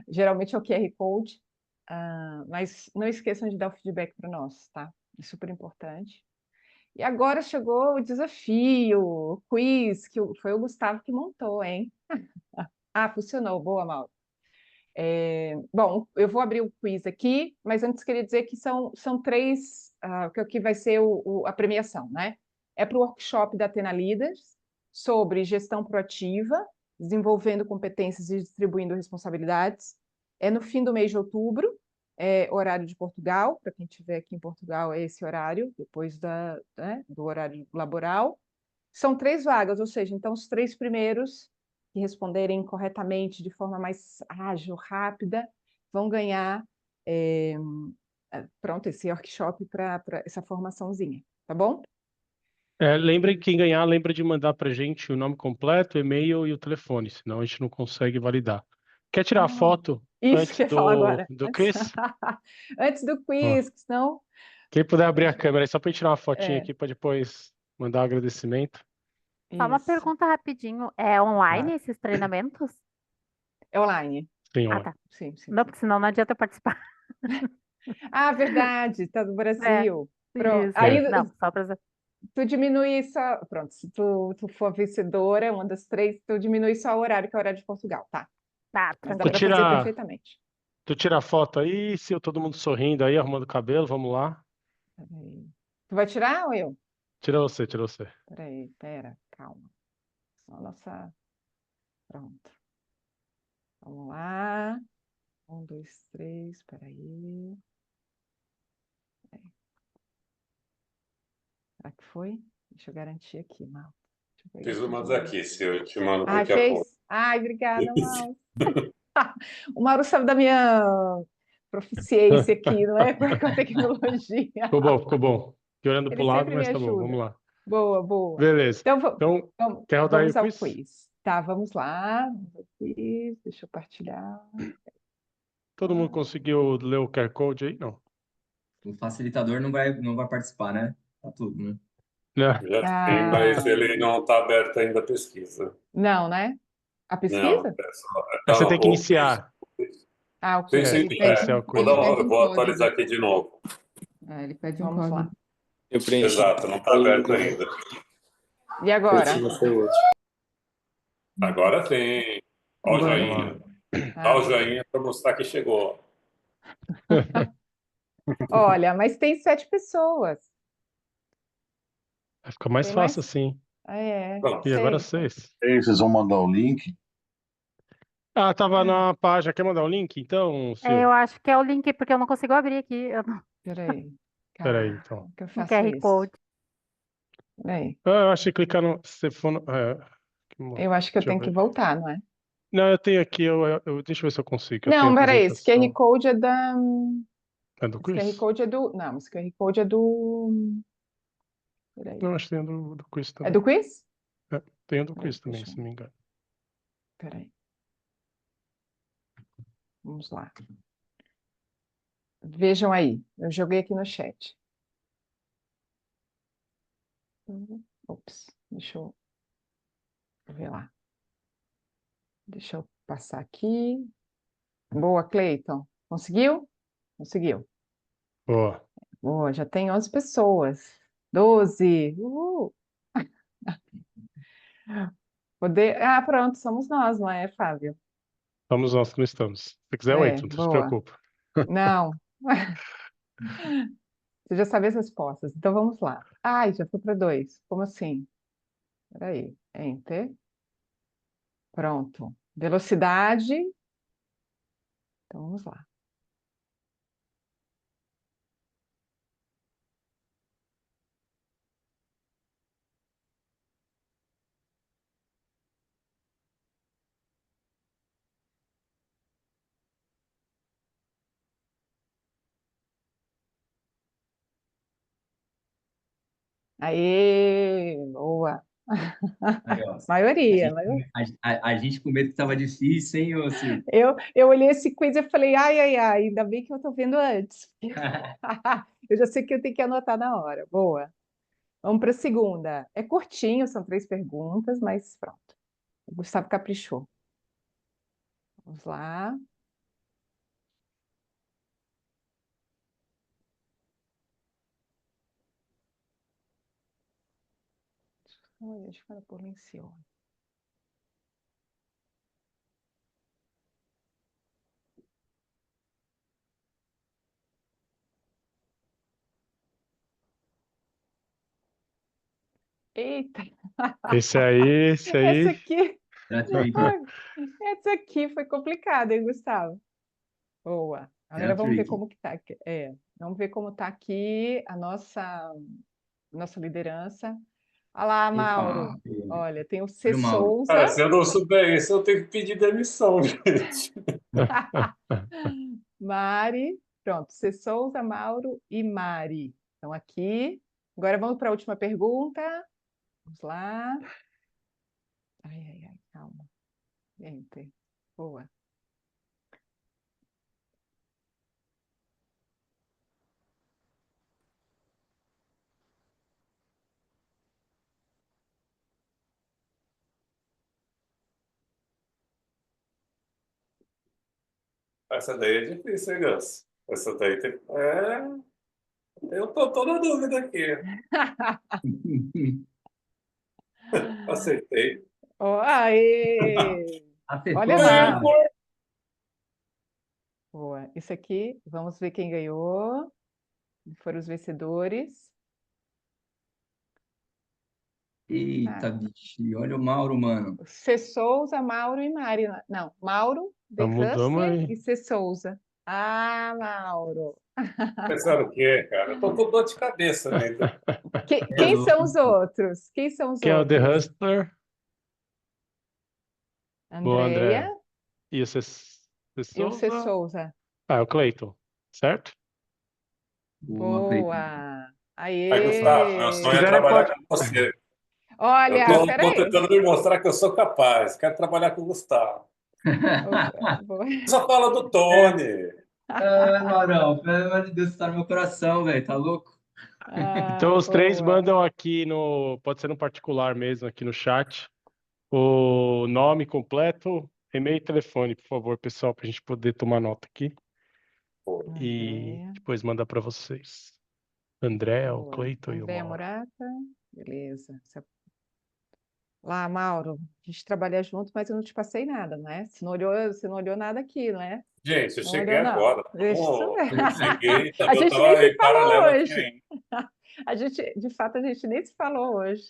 Geralmente é o QR Code, mas não esqueçam de dar o feedback para nós, tá? É super importante. E agora chegou o desafio, o quiz, foi o Gustavo que montou, hein? Funcionou, boa, Mauro. Bom, eu vou abrir o quiz aqui, mas antes queria dizer que são três, que aqui vai ser a premiação, né? É para o workshop da Atena Leaders, sobre gestão proativa, desenvolvendo competências e distribuindo responsabilidades. É no fim do mês de outubro, horário de Portugal, para quem estiver aqui em Portugal, é esse horário, depois do horário laboral. São 3 vagas, ou seja, então os 3 primeiros que responderem corretamente, de forma mais ágil, rápida, vão ganhar pronto, esse workshop para essa formaçãozinha, tá bom? Lembrem, quem ganhar, lembra de mandar pra gente o nome completo, o e-mail e o telefone, senão a gente não consegue validar. Quer tirar a foto Isso que antes eu ia falar agora. do quiz? Antes do Ó, quiz, que senão. quem puder abrir a câmera aí só pra gente tirar uma fotinha É, aqui para depois mandar um agradecimento. Só uma isso. pergunta rapidinho. É online Claro. esses treinamentos? É online. Sim, Ah, ó. tá. Sim, sim, Não, sim. porque senão não adianta eu participar. Ah, verdade, tá do É, Brasil. Pronto. isso. Aí Não, só para. tu diminui só. Pronto, se tu for vencedora, uma das 3, tu diminui só o horário, que é o horário de Portugal, tá? Tá, Mas dá Tu tranquilo. para fazer tira, perfeitamente. tu tira a foto aí, se todo mundo sorrindo aí, arrumando o cabelo, vamos lá. Peraí. Tu vai tirar ou eu? Tira você, tira você. Peraí, pera, calma. Só a nossa. Pronto. Vamos lá. 1, 2, 3, peraí. Será que foi? Deixa eu garantir aqui, Mal. Deixa eu pegar Fiz aqui de umas novo. aqui, se eu te mando Ai, daqui a pouco. fez? Ai, obrigada, Mauro. O Mauro sabe da minha proficiência aqui, não é? Com a tecnologia. Ficou bom, ficou bom. Fiquei olhando pro Ele lado, sempre me mas tá bom, ajuda. vamos lá. Boa, boa. Beleza. Então, Então, quer rodar aí o vamos ao quiz? quiz. Tá, vamos lá. Vamos ao quiz. Deixa eu partilhar. Todo mundo conseguiu ler o QR Code aí? Não. O facilitador não vai participar, né? Tá tudo, né? Né? Já tem, mas Ah, ele não está aberto ainda a pesquisa. não, né? A Não, pesquisa? é só. Aí você tem que O quiz. iniciar. Ah, o Sim, quiz. sim, É, iniciar o quiz. eu vou atualizar aqui de novo. Ele pede um Vamos código. lá. Eu preenchi. Exato, não está aberto ainda. E agora? Esse foi o último. Agora tem. Ó o Agora. Vamos lá. joinha. Dá o Ah, joinha para mostrar que chegou. olha, mas tem 7 pessoas. Vai ficar mais Tem fácil mais? assim. Pronto. E agora Sei. 6. Ei, vocês vão mandar o link? Ah, tava na página. Quer mandar o link então, Eu Sil? acho que é o link, porque eu não consigo abrir aqui. Eu não... Peraí. Peraí, Cara, então. como que eu Um faço QR isso? Code. Peraí. Eu acho que clicar no. Se for Eu acho que eu deixa eu tenho que ver. voltar, não é? Não, eu tenho aqui. Deixa eu ver se eu consigo. Eu tenho Não, peraí. Esse QR apresentação. Code é da. É do Esse QR quiz? Code é do. Não, esse QR Code é do. Peraí. Não, acho que tem do quiz É também. do quiz? É, tem o do Peraí, quiz também, deixa se eu. não me engano. Peraí. Vamos lá. Vejam aí. Eu joguei aqui no chat. Ops. Deixa eu ver lá. Deixa eu passar aqui. Boa, Cleiton. Conseguiu? Conseguiu. Boa. Boa, já tem 11 pessoas. 12. Uhul. Ah, pronto, somos nós, não é, Fábio? Estamos nós que não estamos. Se você quiser, eu É, entro, não se boa. preocupa. Não, você já sabe as respostas. Então vamos lá. Ai, já fui para 2. Como assim? Peraí. Enter. Pronto. Velocidade. Então vamos lá. Aê, boa. Aí, ó. A Maioria, gente, maioria. a gente com medo que estava difícil, hein, ô Sil? Eu olhei esse quiz e falei, ai, ai, ai, ainda bem que eu estou vendo antes. Eu já sei que eu tenho que anotar na hora. Boa. Vamos para a segunda. É curtinho, são 3 perguntas, mas pronto. O Gustavo caprichou. Vamos lá. Deixa eu falar por lá em cima. Eita, Esse aí, essa aqui, Trate aí. essa aqui foi complicada, hein, Gustavo? Boa. Agora vamos ver tricky. como que tá aqui. Vamos ver como tá aqui a nossa liderança. Olha lá, Mauro. Opa, Olha, tem o olha C. o Mauro. Souza. Cara, se eu não souber isso, eu tenho que pedir demissão, gente. Mari, pronto, C. Souza, Mauro e Mari estão aqui. Agora vamos para a última pergunta. Vamos lá. Ai, calma. Enter. Boa. Essa daí é difícil, hein, Gus? Essa daí tem... Eu tô na dúvida aqui. Aceitei. Oh, aê! Acertou, Olha Ganhei lá. por... Boa. Isso aqui, vamos ver quem ganhou. Foram os vencedores. Eita, bicho. Olha o Mauro, mano. C. Souza, Mauro e Mari. Não, Mauro, The Então mudamos Hustler aí. e C. Souza. Ah, Mauro. Pensando o quê, cara? Eu tô com dor de cabeça ainda. Quem são os outros? Quem são os Quem é o The outros? Hustler? Boa, Andréia André. E o C. e o C. Souza? Souza. Ah, é o Cleiton, certo? Boa, Cleiton. Boa. Aí, Gustavo, meu Aê! sonho é quiserem, trabalhar pode... com você. Eu Olha, tô peraí. tentando me mostrar que eu sou capaz. Quero trabalhar com o Gustavo. Boa. Só fala do Tony. Ah, Maurão, pelo amor de Deus, você tá no meu coração, velho. Tá louco? Então os três Boa. mandam aqui pode ser no particular mesmo, aqui no chat, o nome completo, e-mail e telefone, por favor, pessoal, para a gente poder tomar nota aqui e Andréia. depois mandar para vocês. André, o Boa. Cleiton e o Andréia Mauro. Murata. Beleza. Lá, Mauro, a gente trabalha junto, mas eu não te passei nada, né? Você não olhou nada aqui, né? Gente, eu Não cheguei olhou, não. agora. Isso Eu cheguei, A eu gente nem tava se em paralelo falou aqui hoje. ainda. De fato, a gente nem se falou hoje.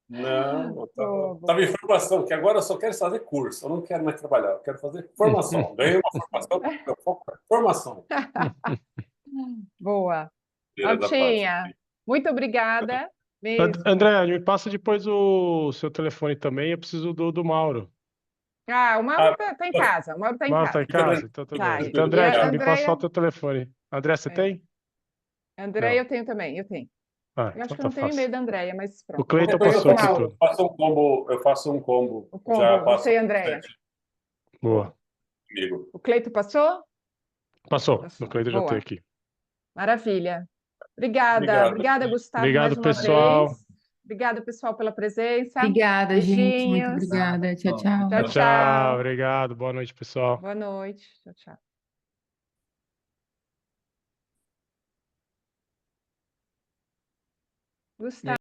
Não, eu Boa, tava em boa. formação, que agora eu só quero fazer curso. Eu não quero mais trabalhar, eu quero fazer formação. Ganhei uma formação, eu foco em formação. Boa. Tira da parte. Altinha, muito obrigada mesmo. André, me passa depois o seu telefone também, eu preciso do Mauro. O Mauro Ah, tá em casa. O Mauro tá em Mauro tá casa. em casa? Então tudo Tá. bem. Então, E André, a me passa só Andréia? o teu telefone. André, você tem? Andréia, Não. eu tenho também. Eu tenho. Ah, Eu acho então que eu tá não tenho e-mail fácil. da Andréia, mas O pronto. Cleiton depois Depois eu com o passou aqui Mauro. tudo. faço um combo. O Já combo, passo você e a Andréia. Boa. comigo. O Cleito passou? Passou. O Passou. Cleiton já tem Boa. aqui. Maravilha. Obrigada. Obrigado. Obrigada, Gustavo, mais Obrigado, uma pessoal. vez. Obrigada, pessoal, pela presença. Obrigada, gente. Muito Beijinhos. obrigada. Tchau, tchau. Tchau, Tchau, tchau. tchau. Obrigado. Boa noite, pessoal. Boa noite. Tchau, tchau. Gustavo.